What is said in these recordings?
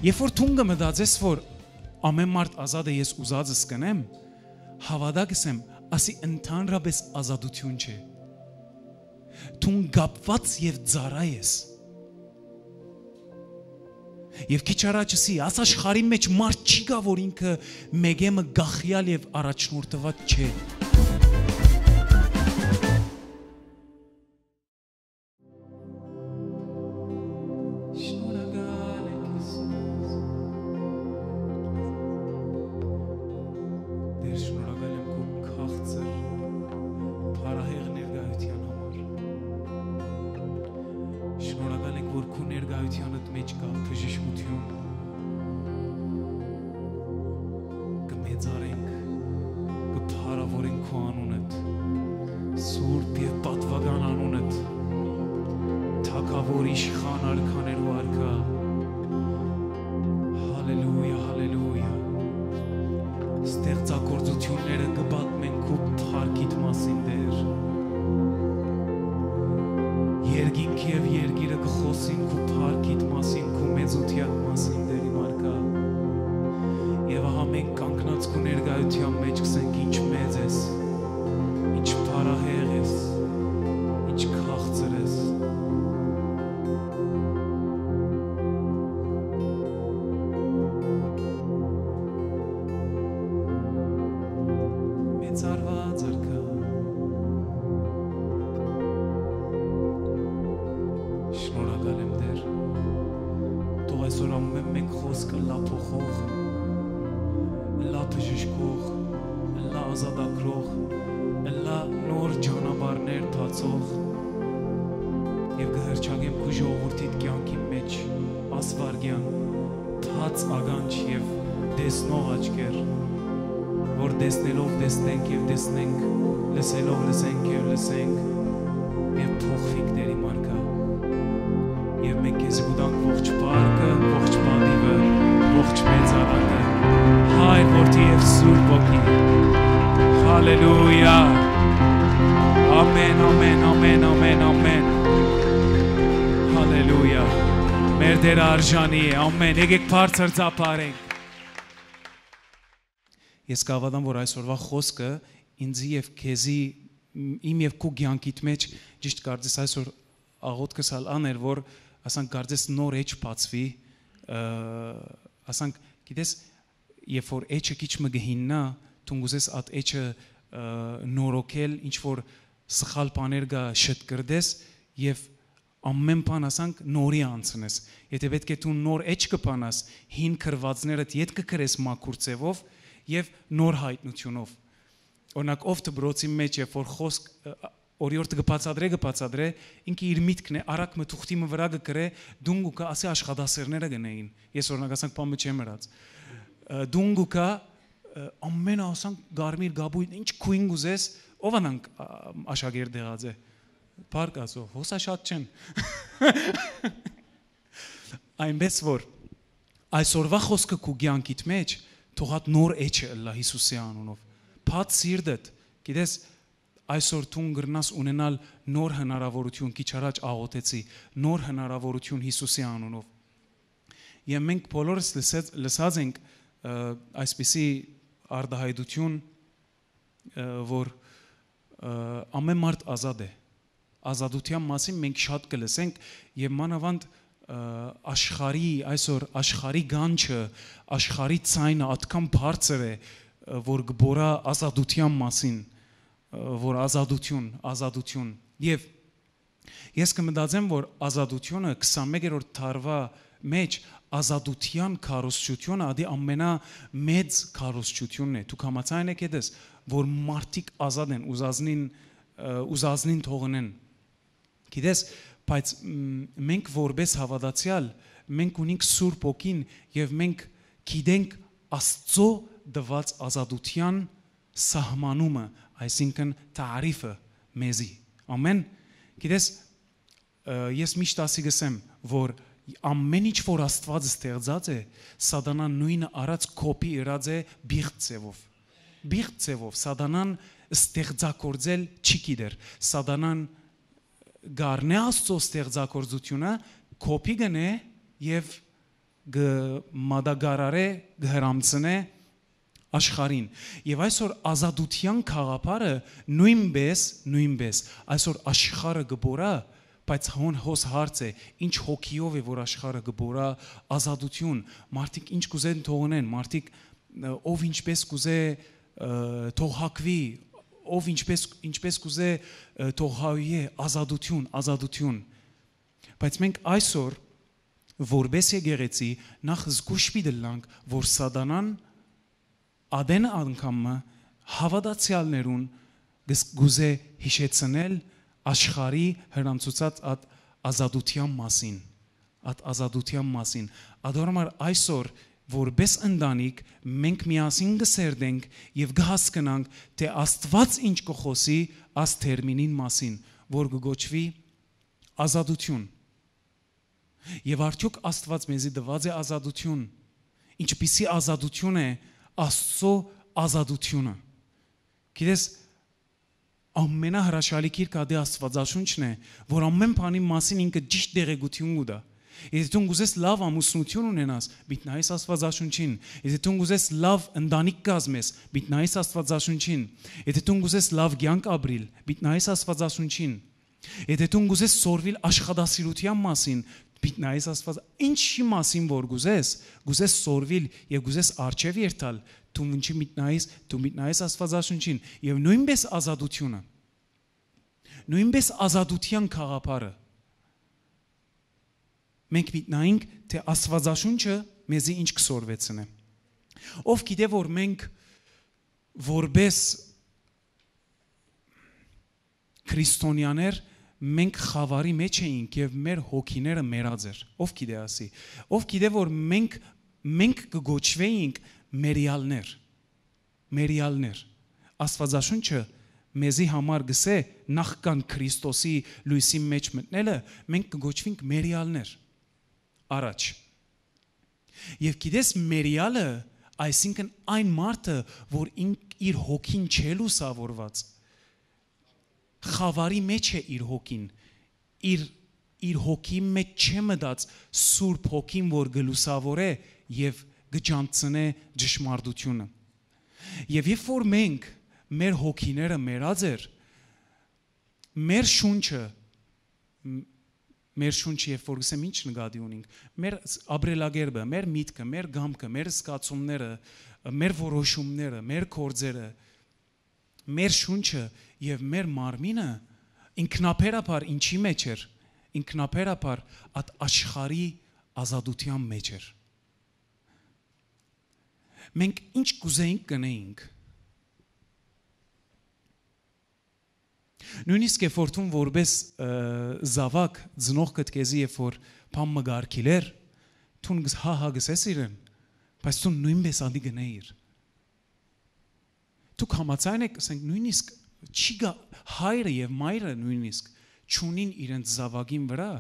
Երբ որ թուն կմտածես, որ ամեն մարդ ազատ է, ես ուզածս կնեմ, հավատակս եմ, ասի ընդհանրապես ազատություն չէ։ Թուն գապված եւ ծառա ես։ Եվ քիչ առաջսի, աս աշխարհի մեջ մարդ չի գա, որ ինքը մեգեմը գախյալ եւ առաջնորդված չէ։ Արժանի է, ամեն, եկեք բարձր ծափարենք։ Ես կհավատամ, որ այսօրվա խոսքը ինձի եւ քեզի իմ եւ քո կյանքիդ մեջ ճիշտ կարծես այսօր աղոթքս աներ, որ ասանք կարծես նոր էջ բացվի, ասանք գիտես, երբ որ էջը քիչ մը գհիննա, դու գուզես այդ էջը նորոգել, ինչ որ սխալ բաներ գա շտկրդես եւ ամեն բան ասանք նորի անցնես։ Եթե պետք է դու նոր էջ կփանաս, հին քրվածներդ ետ կգրես մաքուր ձևով եւ նոր հայտնությունով։ Օրինակ ով դբրոցի մեջ երբ որ խոսք օրիորդը կբացադրե, ինքը իր միտքն է, արագ մթուղթի վրա կգրե, դունգուկա ասի աշխատասերները գնային։ Ես օրինակ ասանք բամը չեմ հրած։ Դունգուկա ամեն ասանք գարմիր գաբույտ, ինչ քույն գուզես, ով անանք աշակերտ եղած է։ Պարկ ասո, հոսա շատ չեն։ Այնպես որ այսօրվա խոսքը քո կյանքիդ մեջ թողած նոր էջը ըլլա Հիսուսի անունով։ Փած սիրտդ, գիտես, այսօր դու գրնաս ունենալ նոր հնարավորություն, քիչ առաջ աղոթեցի, նոր հնարավորություն Հիսուսի անունով։ Եվ մենք բոլորս լսած ենք այսպիսի արտահայտություն, որ ամեն մարդ ազատ է։ Ազատության մասին մենք շատ կլսենք եւ մանավանդ աշխարհի այսօր աշխարհի գանչը, աշխարհի ցայնը այդքան բարձր է, որ գբորա ազատության մասին, որ ազատություն եւ ես կմտածեմ, որ ազատությունը 21-րդ դարվա մեջ ազատության քարոզչությունը ադի ամենամեծ քարոզչությունն է։ Դուք համաձայն եք այդպես, որ մարդիկ ազատ են, ուզածնին թողնեն։ Գիտես, բայց մենք որպես հավատացյալ, մենք ունենք Սուրբ Օգին եւ մենք գիտենք Աստծո դված ազատության սահմանումը, այսինքն տարիֆը մեզի։ Ամեն։ Գիտես, ես միշտ ասի գսեմ, որ ամեն ինչ որ Աստված ստեղծած է, սատանան նույնը արած կոպի ըրած է բիղտ ձևով, սատանան ստեղծագործել չի գիտեր, սատանան գարնե Աստծո ստեղծագործությունը կոպի գնե եւ գմադագարարե գհրամցնե աշխարհին։ Եվ այսօր ազատության խաղապարը նույնպես այսօր աշխարհը գբորա, բայց հոս հարց է, ինչ հոգիով է որ աշխարհը գբորա ազատություն, մարդիկ ինչ կուզեն թողնեն, մարդիկ ով ինչպես կուզե թողակվի, ով ինչպես կուզե թողհավի է ազատություն։ Բայց մենք այսօր որպես եկեղեցի նախ զգուշ պիտի լինենք, որ սատանան ադեն անգամը հավատացյալներուն գուզե հիշեցնել աշխարհի հրամցուցած ազատության մասին։ Ադորմար այսօր որպես ընտանիք մենք միասին գսերդենք եւ կհասկանանք, թե Աստված ինչ կխոսի աս տերմինին մասին, որ կգոչվի ազատություն։ Եվ արդյոք Աստված մեզի տված է ազատություն, ինչպիսի ազատություն է Աստծո ազատությունը։ Գիտես, ամենահրաշալի գիրքը դե Աստվածաշունչն է, որ ամեն բանի մասին ինքը ճիշտ դեղեցություն ունի։ Եթե դու ուզես լավ ամուսնություն ունենաս, պիտի նայես Աստվածաշունչին։ Եթե դու ուզես լավ ընտանիք կազմես, պիտի նայես Աստվածաշունչին։ Եթե դու ուզես լավ կյանք ապրել, պիտի նայես Աստվածաշունչին։ Եթե դու ուզես սորվել աշխատասիրության մասին, պիտի նայես Աստված, ինչի մասին որ գուզես սորվել եւ գուզես արժեվ երթալ, դու ինչի պիտի նայես Աստվածաշունչին եւ նույնպես ազատությունը։ Նույնպես ազատության խաղապարը։ Մենք պիտի նայենք, թե Աստվածաշունչը մեզի ինչ կսորվեցնե։ Ով գիտե որ մենք որպես քրիստոնյաներ մենք խավարի մեջ էինք եւ մեր հոգիները մեռած էր։ Ով գիտե ասի։ Ով գիտե որ մենք կգոչվեինք մերիալներ։ Աստվածաշունչը մեզի համար գսե նախքան Քրիստոսի լույսի մեջ մտնելը մենք կգոչվենք մերիալներ։ Առաջ։ Եվ գիտես մերիալը, այսինքն այն մարդը, որ իր հոգին չէ լուսավորված, խավարի մեջ է իր հոգին, իր հոգի մեջ չէ մտած սուրբ հոգին, որ գլուսավորե եւ գճանցնե ճշմարտությունը։ Եվ երբ որ մենք մեր հոգիները մեռած էր, մեր շունչը երբ որ գսեմ ինչ նկատի ունենք, մեր ապրելակերպը, մեր միտքը, մեր գամքը, մեր զգացումները, մեր որոշումները, մեր գործերը, մեր շունչը եւ մեր մարմինը ինքնաբերաբար ինչի մեջ էր, ինքնաբերաբար այդ աշխարհի ազատության մեջ էր։ Մենք ինչ կուզեինք կնեինք։ Նույնիսկ երբ որ դու որպես զավակ ծնող կտկեզի երբ որ բան մգարկիլեր, դու հա գսես իրեն, բայց դու նույնպես ադի գնեիր։ Դու համաձայն եք, ասենք նույնիսկ չի գա հայրը եւ մայրը նույնիսկ չունին իրենց զավակին վրա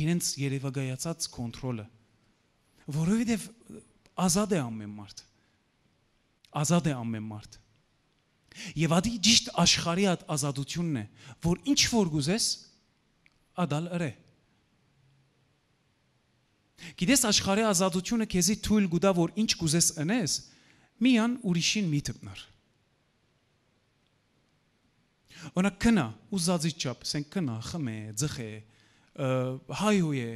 իրենց երևակայացած կոնտրոլը, որովհետեւ ազատ է ամեն մարդ։ Եվ ադի ճիշտ աշխարհի այդ ազատությունն է, որ ինչ որ գուզես, ադալ ըրե։ Գիտես աշխարհի ազատությունը քեզի թույլ գուտա, որ ինչ գուզես ընես, միան ուրիշին մի թփնար։ Օրինակ կնա, ուզածի չափ, ասենք կնա, խմե, ձխե, հայոյե,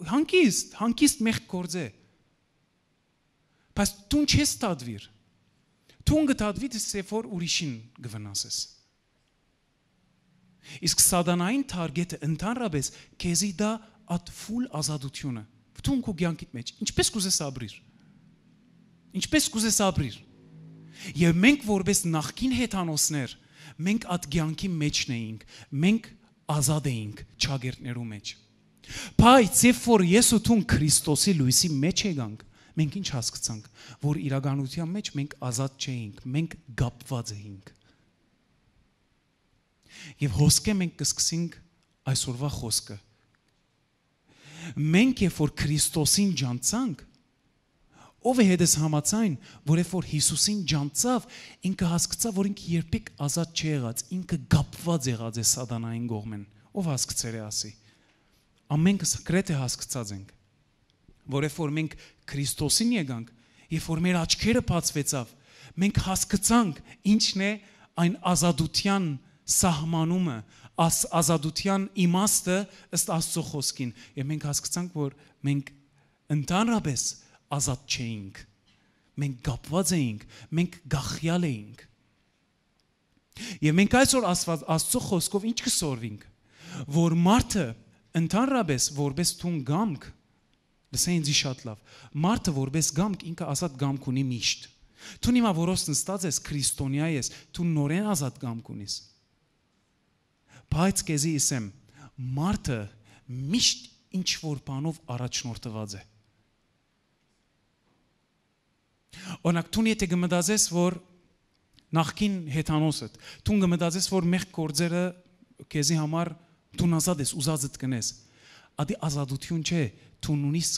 հանկիստ մեղք գործե։ Բայց դու չես տադվիր։ Դու գտադվիր սեֆոր ուրիշին գվնասես։ Իսկ սատանային թարգետը ընդհանրապես քեզի դա at full ազատությունը։ Դու քո կյանքիդ մեջ ինչպես կուզես ապրիր։ Եվ մենք որպես նախկին հեթանոսներ, մենք at կյանքի մեջն էինք, մենք ազատ էինք ճագերտներու մեջ։ Բայց երբ որ ես ու դու Քրիստոսի լույսի մեջ եկանք, մենք ինչ հասկացանք, որ իրականության մեջ մենք ազատ չէինք, մենք գապված էինք։ Եվ հոսքը մենք կսկսենք այսօրվա խոսքը։ Մենք երբ որ Քրիստոսին ջանցանք, ով է հետս համաձայն, որ երբ որ Հիսուսին ջանցավ, ինքը հասկացավ, որ ինքը երբեք ազատ չի եղած, ինքը գապված եղած է սատանային կողմեն։ Ով հասկացել է ասի։ Ամենքս գրեթե հասկացած ենք։ Որովհետև որ մենք Քրիստոսին եկանք, երբ որ մեր աչքերը բացվեցավ, մենք հասկացանք ինչն է այն ազատության սահմանումը, ազատության իմաստը ըստ Աստծո խոսքին, եւ մենք հասկացանք, որ մենք ընդհանրապես ազատ չէինք, մենք կապված էինք, մենք գախյալ էինք։ Եվ մենք այսօր Աստծո խոսքով ինչ կսորվենք, որ մարդը ընդհանրապես որպես թուն գամք, լսե ինձ շատ լավ, մարդը որպես գամք ինքը ազատ գամք ունի միշտ։ Դու հիմա որոս նստած ես քրիստոնյա ես, դու նորեն ազատ գամք ունիս։ Բայց քեզի ասեմ, մարդը միշտ ինչ որ բանով առաջնորդված է։ Օրինակ դու եթե գմտածես, որ նախքին հեթանոսդ, դու գմտածես, որ մեղք գործերը քեզի համար դու ազատ ես, ուզածդ կնես։ Ադի ազատություն չէ, դու ունիս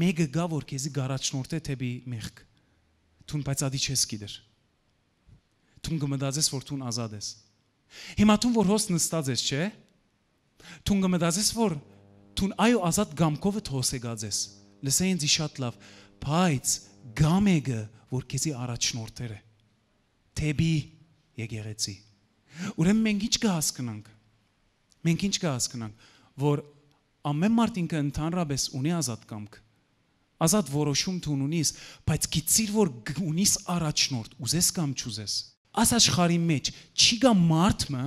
մեկը գա, որ քեզի գարաչնորդ է թեպի մեղք։ Դու բայց ադի չես գիտեր։ Դու գմտածես, որ դու ազատ ես։ Հիմա դու որ հոս նստած ես, չէ՞։ Դու գմտածես, որ դու այո ազատ գամքով հոսեգած ես։ Լսե ինձ շատ լավ, բայց գամեգը, որ քեզի առաջնորդեր է։ Թեպի եկեղեցի։ Ուրեմն մենք ինչ կհասկանանք։ Մենք ինչ կհասկանանք, որ ամեն մարդ ինքը ընդհանրապես ունի ազատ կամք, ազատ որոշում դու ունիս, բայց գիտիր որ ունիս առաջնորդ, ուզես կամ չուզես։ Այս աշխարհի մեջ չի գա մարդը,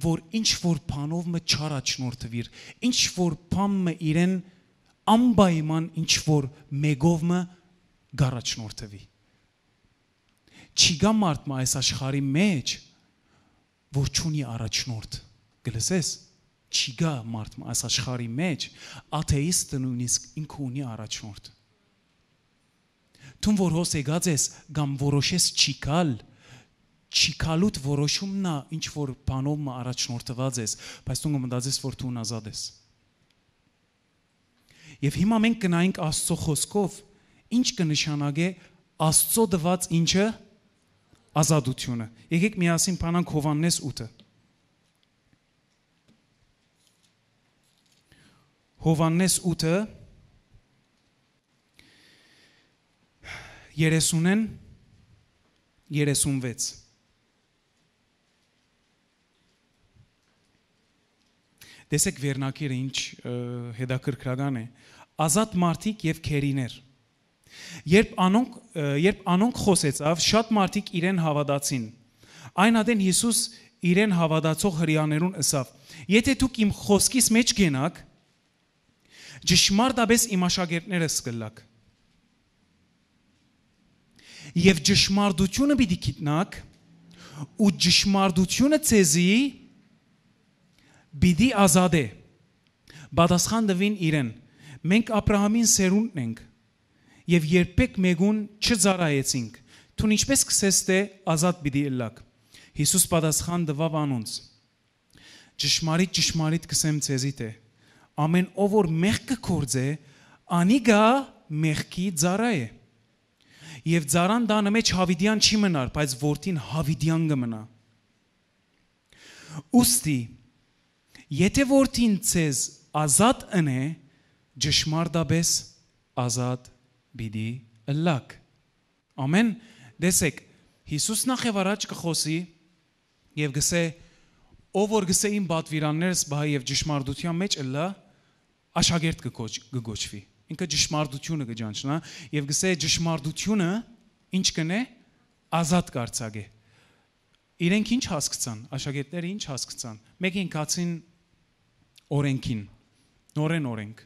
որ ինչ որ բանով մը չարաչնորդվիր, ինչ որ բանը իրեն անպայման ինչ որ մեկով մը գարաչնորդվի։ Չի գա մարդը այս աշխարհի մեջ, որ չունի առաջնորդ։ Գլսես, չի գա մարդը այս աշխարհի մեջ, աթեիստը նույնիսկ ինքը ունի առաջնորդ։ Դու որ հոս եկած ես, կամ որոշես չի գալուտ որոշումն է, ինչ որ բանով առաջնորդված ես, բայց դու մտածես, որ դու ազատ ես։ Եվ հիմա մենք գնայինք Աստծո խոսքով, ինչ կնշանակե Աստծո դված ինչը ազատությունը։ Եկեք միասին բանանք Հովհաննես 8-ը։ Հովհաննես 8-ը 30-ն 36։ Տեսեք վերնակիրը ինչ հետաքրքրական է։ Ազատ մարդիկ եւ քերիներ։ Երբ անոնք խոսեցավ, շատ մարդիկ իրեն հավատացին։ Այն ադեն Հիսուս իրեն հավատացող հրեաներուն ըսավ. Եթե դուք իմ խոսքիս մեջ գենաք, ճշմարտաբես իմ աշակերտներս կլաք։ Եվ ճշմարտությունը պիտի գիտնաք, ու ճշմարտությունը ցեզի պիտի ազատե։ Պատասխան տվին իրեն. մենք Աբրահամին սերունդն ենք եւ երբեք մեկուն չծարայեցինք։ Դու ինչպես կսես թե ազատ պիտի ըլլաք։ Հիսուս պատասխան տվավ անոնց. ճշմարիտ կսեմ ցեզի թե ամեն ով որ մեղք կգործե, անիգա մեղքի ծառա է։ Եվ ծառան տանը մեջ հավիդյան չի մնար, բայց որդին հավիդյան կմնա։ Ուստի եթե որդին ցեզ ազատ ընե, ճշմարտաբես ազատ պիտի ըլլաք։ Ամեն։ Դեսեք, Հիսուս նախ եւ առաջ կխոսի եւ գսե ով որ գսե իմ պատվիրաններս բահ եւ ճշմարտության մեջ ըլլա, աշակերտ կգոչվի։ Ինքը ճշմարտությունը կճանչնա եւ գսե ճշմարտությունը ինչ կնե ազատ կարծագե։ Իրենք ինչ հասկացան, աշակերտները ինչ հասկացան։ Մեկին կացին օրենքին, նորեն օրենք։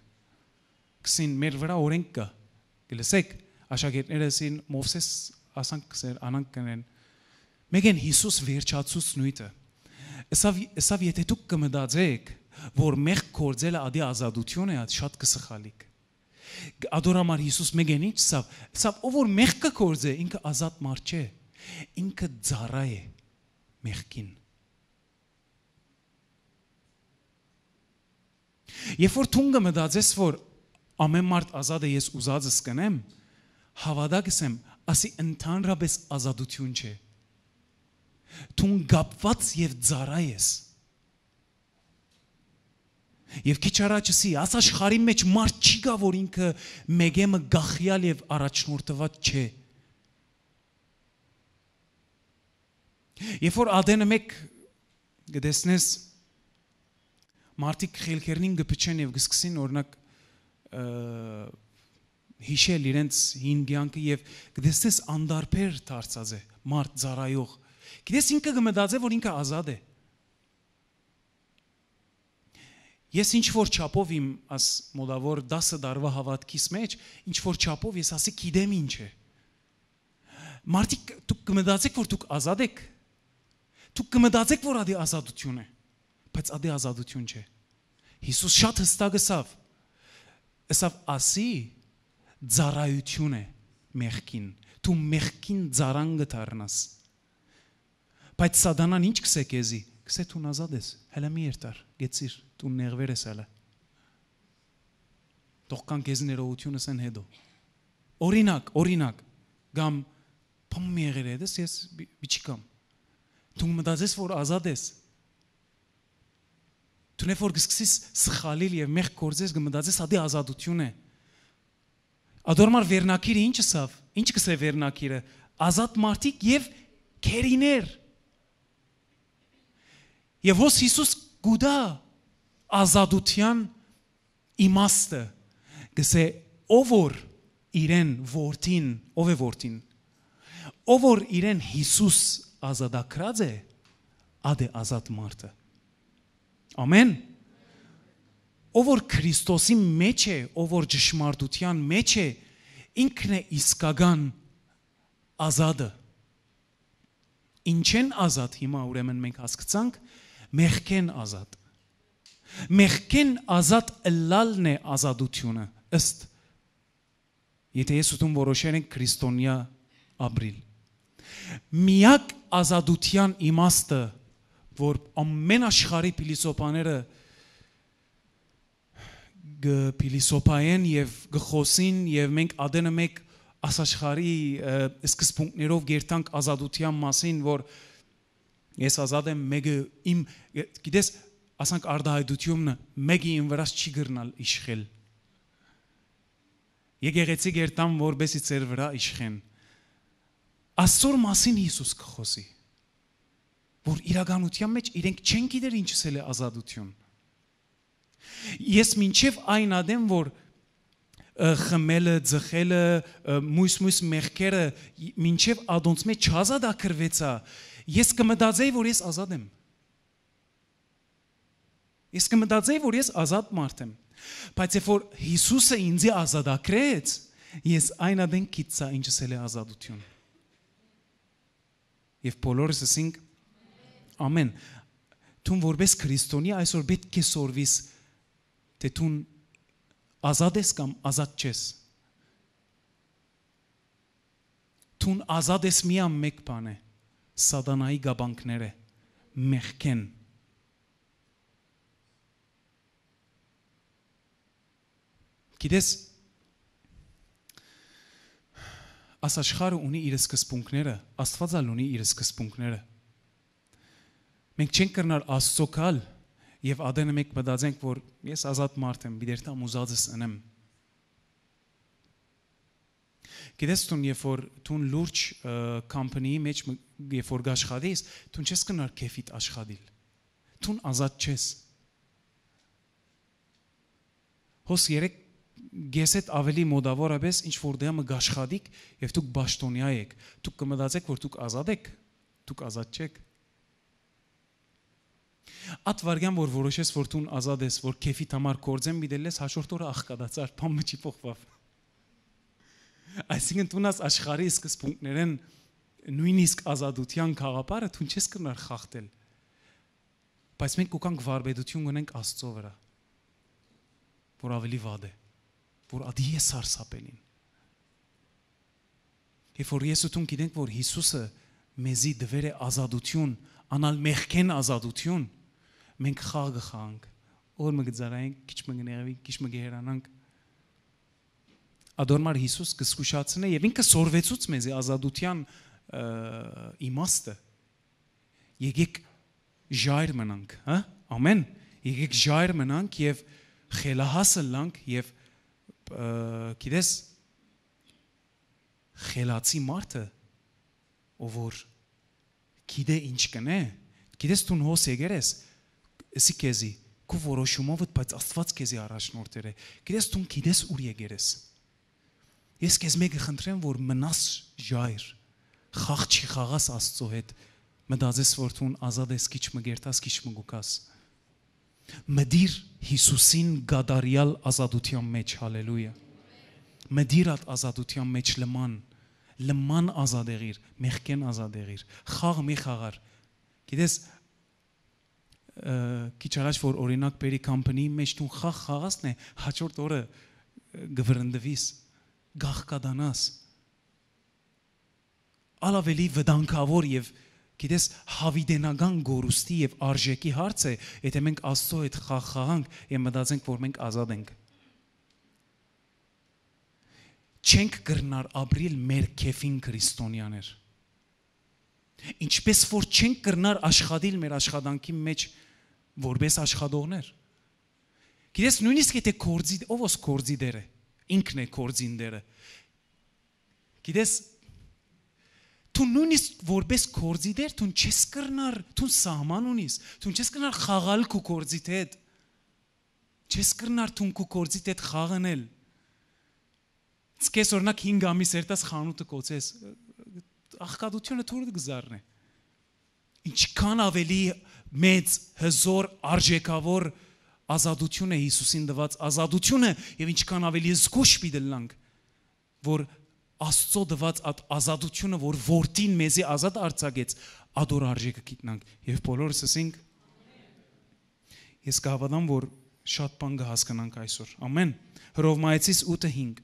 Կսին մեր վրա օրենք կա։ Գլսեք, աշակերտները ասին Մովսես ասանք կսեր անանք կնեն։ Մեկեն Հիսուս վերջացուց նույնը։ Ասավ եթե դուք կմտածեք, որ մեղք գործելը ադի ազատություն է, շատ կսխալիք։ Ադորամար Հիսուս մեկեն ինչ սավ ով որ մեղք կգործե, ինքը ազատ մարդ չէ, ինքը ծառա է մեղքին։ Երբ որ դու կմտածես, որ ամեն մարդ ազատ է, ես ուզածս կնեմ, հավատակ եմ, ասի ընդհանրապես ազատություն չէ։ Դու կապված եւ ծառա ես։ Եվ քիչ առաջ ասի, աս աշխարհի մեջ մարդ չի գա, որ ինքը մեգեմը գախյալ եւ առաջնորդված չէ։ Երբ որ ադենը մեկ գտեսնես մարդիկ խելքերնին գպչեն եւ գսկսին օրինակ հիշել իրենց հին կյանքը եւ գտեսնես անդարբեր դարձած է մարդ ծառայող։ Գիտես ինքը կմտածե, որ ինքը ազատ է։ Ես ինչ որ չափով իմ աս մոդավոր 10 տարվա հավատքիս մեջ, ինչ որ չափով ես ասի գիտեմ ինչ է։ Մարդիկ դուք կմտածեք, որ դուք ազատ եք։ Դուք կմտածեք, որ ադի ազատություն է, բայց ադի ազատություն չէ։ Հիսուս շատ հստակ ասավ։ Ասավ ասի ծառայություն է մեղքին։ Դու մեղքին ծառան գտարնաս։ Բայց սատանան ինչ կսե քեզի։ Կսե դու ազատ ես, հələ մի երթար, գեցիր, դու նեղվեր ես հələ։ Թող կան քեզ ներողությունը սեն հետո։ Օրինակ, գամ փոմ եղեր ես, ես բիչիկամ։ Դու մտածես, որ ազատ ես։ Դու նե որ գսկսես սխալիլ եւ մեղք գործես, գմտածես ադի ազատություն է։ Ադորմար վերնակիրը ինչ ասավ։ Ինչ կսե վերնակիրը։ Ազատ մարդիկ եւ քերիներ։ Եվ ոս Հիսուս գուդա ազատության իմաստը, գսե ով որ իրեն որդին, ով է որդին, ով որ իրեն Հիսուս ազատակրած է, ад է ազատ մարդը։ Ամեն։ Ով որ Քրիստոսի մեջ է, ով որ ճշմարտության մեջ է, ինքն է իսկական ազատը։ Ինչեն ազատ հիմա ուրեմն մենք հասկացանք, մեղքեն ազատ։ Մեղքեն ազատ ըլլալն է ազատությունը, ըստ եթե ես ուտում որոշել ենք քրիստոնյա ապրիլ։ Միակ ազատության իմաստը, որ ամեն աշխարհի փիլիսոփաները գփիլիսոփայեն եւ գխոսին եւ մենք ադենը մեկ ասաշխարի սկզբունքներով գերտանք ազատության մասին, որ ես ազատ եմ, մեկը իմ, գիտես, ասանք արդահայտությունը, մեկը իմ վրաս չի գրնալ իշխել։ Եկեղեցի գերտան, որբեսի ծեր վրա իշխեն։ Աստծոր մասին Հիսուս կխոսի, որ իրականության մեջ իրենք չեն գիտեր ինչ ասել է ազատություն։ Ես մինչև այն ադեմ, որ խմելը, ձխելը, մույս մեղքերը մինչև ադոնց մեջ չազատակրվեցա, ես կմտածեի, որ ես ազատ եմ։ Ես կմտածեի, որ ես ազատ մարդ եմ։ Բայց երբ որ Հիսուսը ինձ ազատակրեց, ես այն ադեն գիտեցա ինչ ասել է ազատություն։ Եվ բոլորս ասենք ամեն։ Դու որպես քրիստոնյա այսօր պետք է սորվիս, թե դու ազատ ես կամ ազատ չես։ Դու ազատ ես միայն մեկ բան է, սատանայի գաբանքները, մեղքեն։ Գիտես, աշխարհը ունի իր սկզբունքները, Աստվածալ ունի իր սկզբունքները։ Մենք չենք կրնար Աստծո կալ եւ ադենը մեկ մտածենք, որ ես ազատ մարդ եմ, բիդերտամ ուզածս ընեմ։ Գիտես դու երբ որ դու լուրջ կամփանիի մեջ երբ որ աշխատես, դու չես կնար քեֆիտ աշխատել։ Դու ազատ չես։ Հոս երեք գեսետ ավելի մոդավորապես ինչ որ դեմը գաշխադիկ եւ դուք բաշտոնյա եք, դուք կմտածեք, որ դուք ազատ եք, դուք ազատ չեք։ At վարգան որ որոշես, որ դու ազատ ես, որ քեֆիտ համար կորձեմ դիտել ես, հաջորդ օրը աղքատացար, բամը չի փոխվավ։ Այսինքն դու նաս աշխարհի սկզբունքներեն նույնիսկ ազատության խաղապարը դու չես կնար խախտել։ Բայց մենք կուկանք վարպետություն ունենք Աստծո վրա, որ ավելի վատ է, որ ադի է սարսափելին։ Եվ որ ես ու դու գիտենք, որ Հիսուսը մեզի դվեր է ազատություն, անալ մեղքեն ազատություն, մենք խաղ գխանք, օր մը գծարայինք, քիչ մը գներվի, քիչ մը գերանանք։ Ադորմար Հիսուս կսկուշացնե եւ ինքը սորվեցուց մեզի ազատության իմաստը։ Եկեք ժայր մնանք, հա? Ամեն։ եկեք ժայր մնանք եւ խելահասը լանք եւ գիտես խելացի մարդը ով որ գիտե ինչ կնե գիտես դու հոս եկեր ես էսի քեզի քո որոշումով բայց Աստված քեզի առաջնորդեր է գիտես դու գիտես ուր եկեր ես ես քեզ մեկը խնդրեմ որ մնաս ժայր խաղ չի խաղաս Աստծո հետ մտածես որ դու ազատ ես քիչ մգերտաս քիչ մգուկաս մդիր Հիսուսին գադարյալ ազատության մեջ հալելույա մդիր այդ ազատության մեջ լման ազատ եղիր մեղքեն ազատ եղիր խաղ մի խաղար գիտես քիչ առաջ որ օրինակ բերի կամպանիի մեջ դու խաղ խաղասն է հաջորդ օրը գվրնդվիս գաղկադանաս ալավելի վտանգավոր եւ գիտես հավիդենական գորուստի եւ արժեքի հարց է եթե մենք Աստծո հետ խաղ խաղանք եւ մտածենք որ մենք ազատ ենք չենք կրնար ապրիլ մեր քեֆին քրիստոնյաներ ինչպես որ չենք կրնար աշխատել մեր աշխատանքի մեջ որպես աշխատողներ գիտես նույնիսկ եթե կորձի ով ոս կորձի դերը ինքն է կորձին դերը գիտես դու նույնիսկ որպես կորձի դեր դու չես կրնար դու սահման ունիս դու չես կրնար խաղալ քո կորձիդ հետ չես կրնար դու քո կորձիդ հետ խաղանել Սկես օրինակ 5 ամիս երտաս խանութը կոծես աղքատությունը թուրդ գզարն է ինչքան ավելի մեծ հզոր արժեքավոր ազատություն է Հիսուսին տված ազատությունը եւ ինչքան ավելի զգուշ պիտելանք որ Աստծո տված այդ ազատությունը որ որդին մեզի ազատ արձակեց ադոր արժեքը գիտնանք եւ բոլորս ասենք ես կհավատամ որ շատ բան կհասկանանք այսօր ամեն Հռովմայեցիս 8:5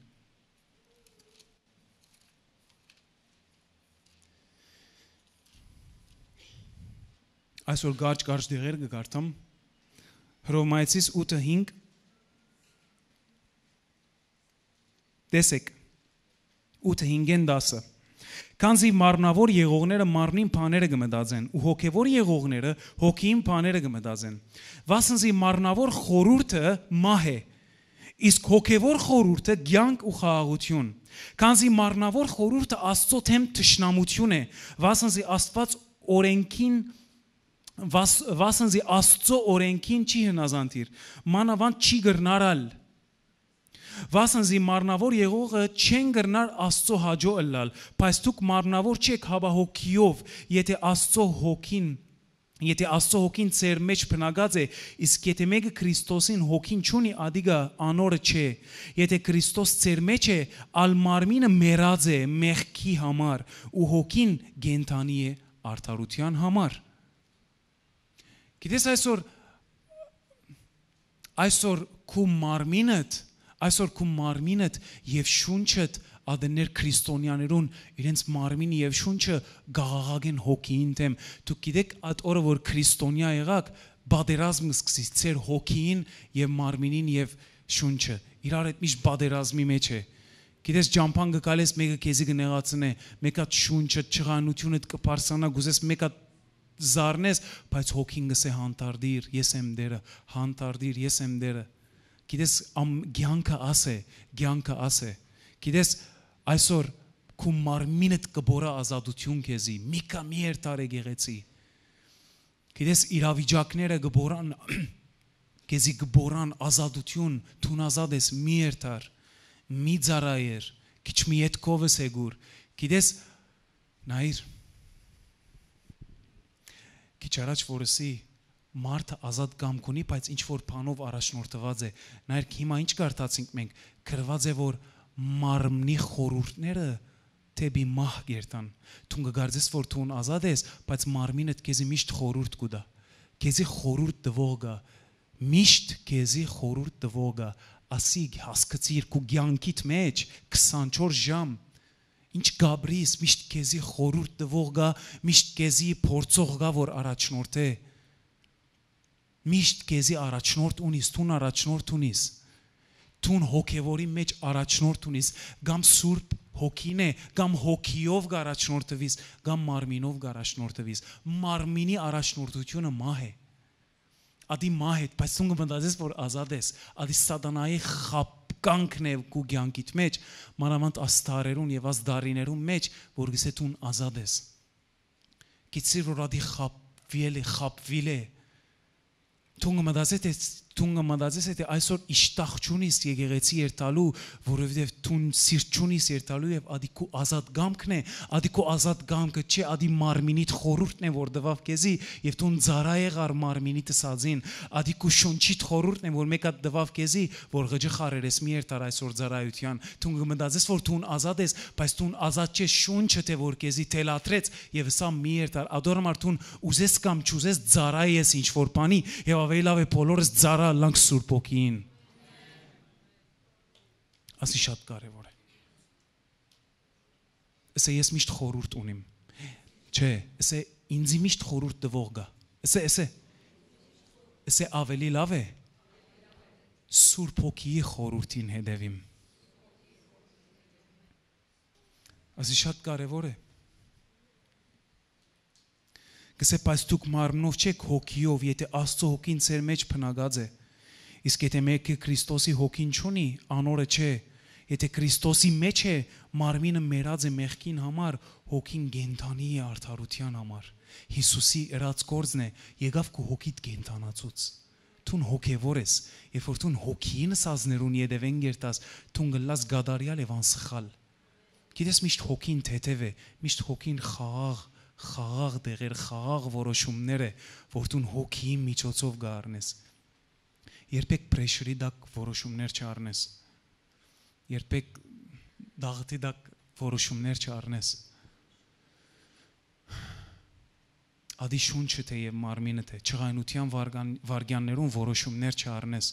Այսօր կարճ դեղեր կգարտամ Հռովմայեցիս 8:5 Տեսեք 8:5-ին 10 Քանզի մարմնավոր եղողները մարմնին բաները կմտածեն ու հոգևոր եղողները հոգին բաները կմտածեն վասնզի մարմնավոր խորհուրդը մահ է իսկ հոգևոր խորհուրդը կյանք ու խաղաղություն քանզի մարմնավոր խորհուրդը Աստծո թեմ թշնամություն է վասնզի Աստված օրենքին վասնզի Աստծո օրենքին չի հնազանդիր մանավանդ չի գրնարալ Վասնզի մարմնավոր եղողը չեն գրնար Աստծո հաջո ըլլալ, բայց դուք մարմնավոր չեք հավահոգիով, եթե Աստծո հոգին ծեր մեջ բնակած է, իսկ եթե մեկը Քրիստոսին հոգին չունի, ադիգա անորը չէ, եթե Քրիստոս ծեր մեջ է, ալ մարմինը մեռած է մեղքի համար, ու հոգին գենթանի է արդարության համար։ Գիտես այսօր քու մարմինդ եւ շունչդ ադներ քրիստոնյաներուն իրենց մարմինը եւ շունչը գաղաղագեն հոգին դեմ դուք գիտեք այդ օրը որ քրիստոնյա եղաք բادرազմ սկսից ծեր հոգին եւ մարմինին եւ շունչը իրար հետ միշտ բادرազմի մեջ է գիտես ջամփան գկալես մեկը քեզի կնեղացնե մեկը շունչը ճղանությունը կփարսանա գուզես մեկը զարնես բայց հոգին գսե հանդարտիր ես եմ դերը հանդարտիր ես եմ դերը Գիտես գյանքը ասե Գիտես այսօր քու մարմինդ կբորա ազատություն քեզի մի երթար է գեղեցի Գիտես իրավիճակները կբորան քեզի կբորան ազատություն դու ազատ ես մի երթար մի ծարայեր քիչ մի ետքով ես եկուր Գիտես նայիր քիչ առաջ որսի Մարդը ազատ կամք ունի, բայց ինչ որ բանով առաջնորդված է։ Նայր հիմա ինչ կարդացինք մենք, գրված է որ մարմնի խորհուրդները թեպի մահ գերտան։ Դու կգարձես որ դու ազատ ես, բայց մարմինդ քեզի միշտ խորհուրդ կուտա։ Քեզի խորհուրդ տվողը, միշտ քեզի խորհուրդ տվողը, ասի հասկացիր քու կյանքիդ մեջ 24 ժամ Ինչ գաբրիս միշտ քեզի խորհուրդ տվողը, միշտ քեզի փորձողը որ առաջնորդ է Միշտ քեզի առաջնորդ ունիս, տուն առաջնորդ ունիս, տուն հոգևորի մեջ առաջնորդ ունիս, գամ սուրբ հոգին է, գամ հոգիով գարաչնորդվիս, գամ մարմինով գարաչնորդվիս, մարմինի առաջնորդությունը մահ է, ադի մահետ, բայց դու մտածես որ ազատ ես, ադի սատանայի խապկանքն է քու կյանքիդ մեջ, մանավանդ աստարերուն եւ աստարիներուն մեջ, որ գսե դու ազատ ես։ Գիտիր որ ադի խապվիլ է։ Դու մտածես թե այսօր իշտախ չունիս եկեղեցի երթալու, որովհետև դու սիրտ չունիս երթալու եւ ադի քու ազատ գամքն է, ադի քու ազատ գամքը չէ, ադի մարմինիդ խորուրդն է որ դվավ քեզի եւ դու ծառա եղար մարմինիդ սազին, ադի քու շունչիդ խորուրդն է որ մեկը դվավ քեզի, որ ղջը խարերես մի երթար այսօր ծառայության, դու մտածես որ դու ազատ ես, բայց դու ազատ չէ շունչը թե որ քեզի թելատրեց եւ սա մի երթար, ադորմար դու ուզես կամ չուզես ծառայես ինչ որ բանի եւ ավելի լավ է բոլորս ծառա լանք Սուրբ Օքին։ Ասի շատ կարևոր է։ Ասե ես միշտ խորուրդ ունիմ։ Չէ, ասե ինձի միշտ խորուրդ դվող գա։ Ասե ավելի լավ է Սուրբ Օքիի խորուրդին հետևիմ։ Ասի շատ կարևոր է։ Գսե բայց դուք մարմնով չեք հոգիով, եթե Աստծո հոգին ձեր մեջ փնագած է։ Իսկ եթե մեկը Քրիստոսի հոգին չունի, անորը չէ։ Եթե Քրիստոսի մեջ է, մարմինը մեռած է մեղքին համար, հոգին գենթանի է արդարության համար։ Հիսուսի ըրած գործն է, եկավ քո հոգիդ գենթանացուց։ Տուն հոգևոր ես, երբ որ տուն հոգին սազներուն յետևեն գերտաս, տուն գլաս գադարյալ եւ անսխալ։ Գիտես միշտ հոգին թեթև է, միշտ հոգին խաղաղ դեղեր, խաղաղ որոշումներ է, որ տուն հոգիի միջոցով գարնես։ Երբեք պրեշրի դակ որոշումներ չառնես։ Երբեք դաղթի դակ որոշումներ չառնես։ Ադի շունչը թե եւ մարմինը թե չղայնության վարգյաններուն որոշումներ չառնես,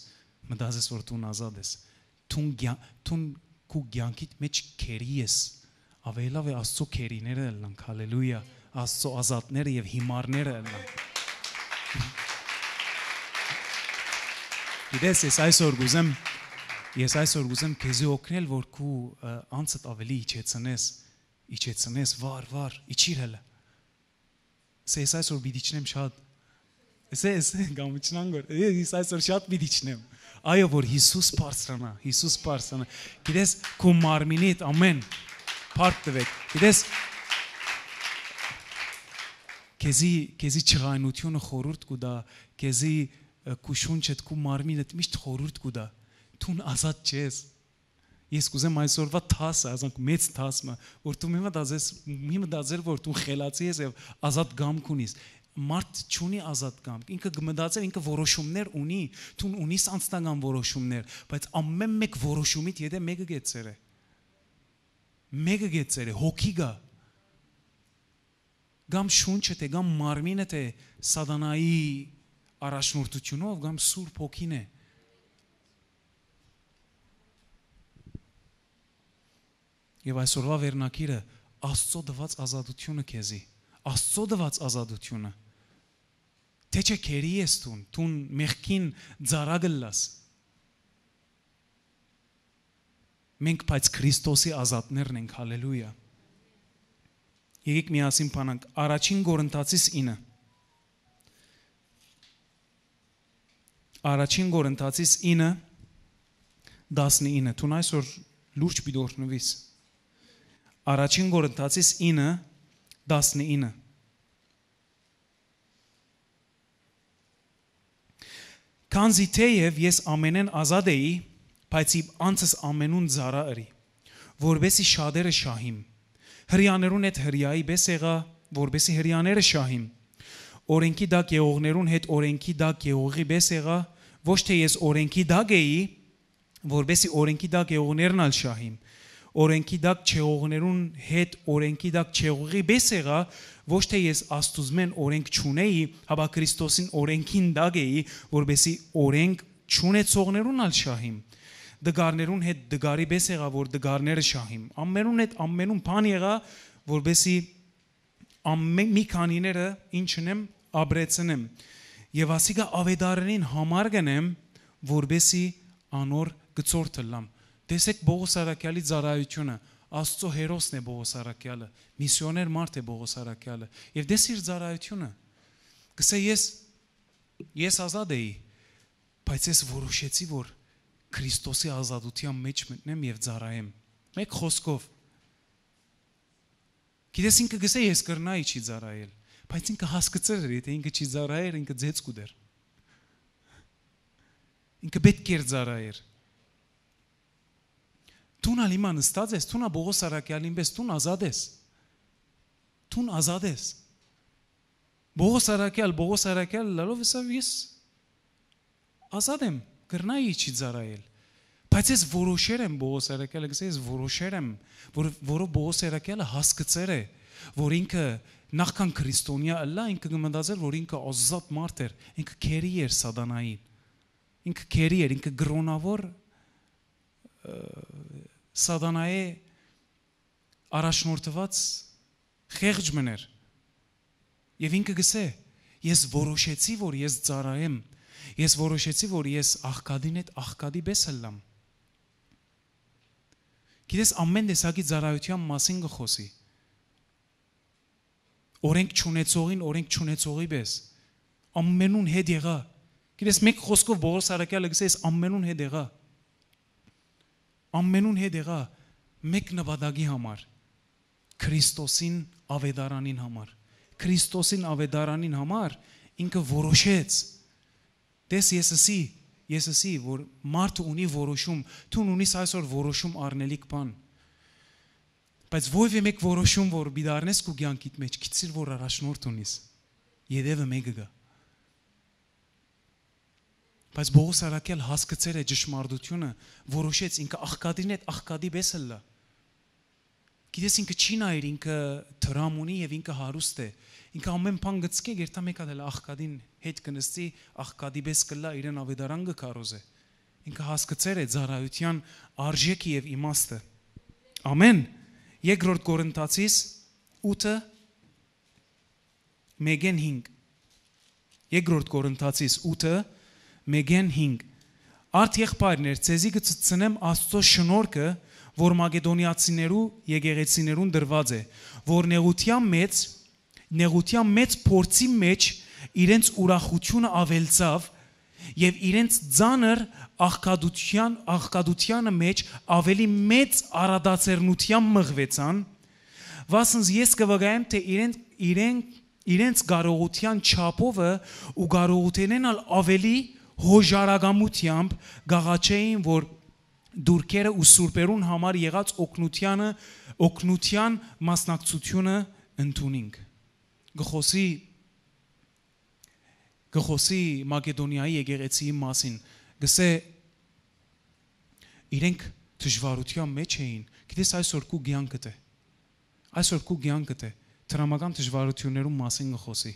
մտածես որ տուն ազատ ես։ Տուն քու կյանքիդ մեջ քերի ես։ Ավելի լավ է Աստծո քերիները ելնանք, հալելույա, Աստծո ազատները եւ հիմարները ելնանք։ Գիտես, ես այսօր գուզեմ քեզի օգնել, որ քու անցդ ավելի իջեցնես, վար, իջիր հələ։ Ես այսօր բիդիչնեմ շատ։ Ես գամիչնան գոր, ես այսօր շատ բիդիչնեմ։ Այո, որ Հիսուս բարձրանա։ Գիտես, քու մարմինիդ ամեն փառք տվեք։ Գիտես, քեզի չղայնությունը խորուրդ կուտա, քեզի քու շունչդ, քու մարմինդ միշտ խորուրդ կուտա։ Տուն ազատ չես։ Ես կուզեմ այսօրվա թասը, ասենք մեծ թասը, որ դու մի մտածել, որ դու խելացի ես եւ ազատ գամք ունիս։ Մարդ չունի ազատ գամք, ինքը գմտածել, ինքը որոշումներ ունի, դու ունիս անձնական որոշումներ, բայց ամեն մեկ որոշումիդ եթե մեկը գեցեր է, հոգի գա։ Գամ շունչը թե գամ մարմինը թե սատանայի առաջնորդությունով, գամ Սուրբ Հոգին է։ Եվ այսօրվա վերնակիրը Աստծո դված ազատությունը քեզի, Աստծո դված ազատությունը։ Թե չէ քերի ես տուն մեղքին ծառագլաս։ Մենք բայց Քրիստոսի ազատներն ենք, հալելույա։ Եկեք միասին փանանք Առաջին Կորինթացիս 9։ Առաջին Կորինթացիս 9:19 Տուն այսօր լուրջ բիդորնվիս։ Առաջին Կորինթացիս 9:19 Քանզի թեև ես ամենեն ազատ էի, բայց իմ անձս ամենուն ծառա էի, որբեսի շատերը շահիմ։ Հրյաներուն հետ հրյայի պես եղա, որբեսի հրյաները շահիմ։ Օրենքի դակ եղողներուն հետ օրենքի դակ եղողի պես եղա, ոչ թե ես օրենքի դակ էի, որբեսի օրենքի դակ եղողներն ալ շահիմ։ Օրենքի դակ չեղողներուն հետ օրենքի դակ չեղողի պես եղա, ոչ թե ես Աստուծմեն օրենք չունեի, հապա Քրիստոսին օրենքին դակ էի, որբեսի օրենք չունեցողներուն ալ շահիմ։ Դգարներուն հետ դգարի պես եղա, որ դգարները շահիմ։ Ամենուն հետ ամենուն բան եղա, որբեսի մի քանիները ինչնեմ աբրեցնեմ։ Եվ ասիկա ավետարին համար գնեմ, որբեսի անոր գծորթ լամ։ Տեսեք Բողոս Արաքյալի ծառայությունը, Աստծո հերոսն է Բողոս Արաքյալը, միսիոներ մարդ է Բողոս Արաքյալը, եւ դες իր ծառայությունը։ Գսե ես Ես ազատ էի, բայց ես որոշեցի, որ Քրիստոսի ազատության մեջ մտնեմ եւ ծառայեմ։ Մեկ խոսքով։ Գիտես ինքը գսե ես կրնայի չի ծառայել, բայց ինքը հասկացել էր, եթե ինքը չի ծառայեր, ինքը ձեծ կուդեր։ Ինքը պետք էր ծառայեր։ Տուն ալիման նստած ես, տունա Բողոս Արաքյալին պես տուն ազատ ես։ Տուն ազատ ես։ Բողոս Արաքյալ լալով ես ազատ եմ, կրնայի չի ծառայել։ Բայց ես որոշեր եմ Բողոս Արաքյալը գսե ես որոշեր եմ, որով Բողոս Արաքյալը հասկացեր է, որ ինքը նախքան քրիստոնյա ըլլա, ինքը գմնդացել, որ ինքը ազատ մարդ էր, ինքը քերի էր սատանային։ Ինքը քերի էր, ինքը գրոնավոր սատանայի առաջնորդված խեղճ մներ։ Եվ ինքը գսե, ես որոշեցի, որ ես ծառայեմ, ես որոշեցի, որ ես աղքադին հետ աղքադի պես ըլլամ։ Գիտես ամեն տեսակի ծառայության մասին գխոսի։ Օրենք չունեցողին, օրենք չունեցողի պես։ Ամենուն հետ եղա։ Գիտես մեկ խոսքով Բողոս Արաքյալը գսե ես ամենուն հետ եղա։ Ամենուն հետ եղա մեկ նպատակի համար։ Քրիստոսին ավետարանին համար։ Քրիստոսին ավետարանին համար ինքը որոշեց։ Դες ես ասի, որ մարդը ունի որոշում, դու ունիս այսօր որոշում առնելիք բան։ Բայց ովևէ մեկ որոշում, որ բիդարնես քո կյանքիդ մեջ, գիտիր որ առաջնորդ ունիս։ Եդևը մեկը գա։ Բայց Բողոս Արաքյալ հասկացել է ճշմարտությունը, որոշեց ինքը աղքադին հետ աղքադի պես ըլլա։ Գիտես ինքը չի նայր, ինքը դրամ ունի եւ ինքը հարուստ է։ Ինքը ամեն բան գծկե երթա մեկ ադել աղքադին հետ կնստի, աղքադի պես կլա իրեն ավետարան գկարոզե։ Ինքը հասկացել է ծառայության արժեքը եւ իմաստը։ Ամեն։ Երկրորդ Կորինթացիս 8:1-5 Երկրորդ Կորինթացիս 8:1-5 Արդ եղբայրներ, ցեզի գծցնեմ Աստծո շնորհքը, որ մակեդոնիացիներու եկեղեցիներուն դրված է, որ նեղության մեծ փորձի մեջ իրենց ուրախությունը ավելցավ եւ իրենց ծանր աղքատությանը մեջ ավելի մեծ արադացերնության մղվեցան, վասնց ես կվգայեմ, թե իրենց կարողության չափովը ու կարողութենենալ ավելի հոժարագամությամբ գաղաչեին, որ դուրքերը ու սուրբերուն համար եղած օգնության մասնակցությունը ընդունինք։ Գխոսի Մակեդոնիայի եկեղեցիի մասին, գսե իրենք դժվարության մեջ էին, գիտես այսօր քու կյանքդ է, այսօր քու կյանքդ է, տրամական դժվարություններում մասին գխոսի,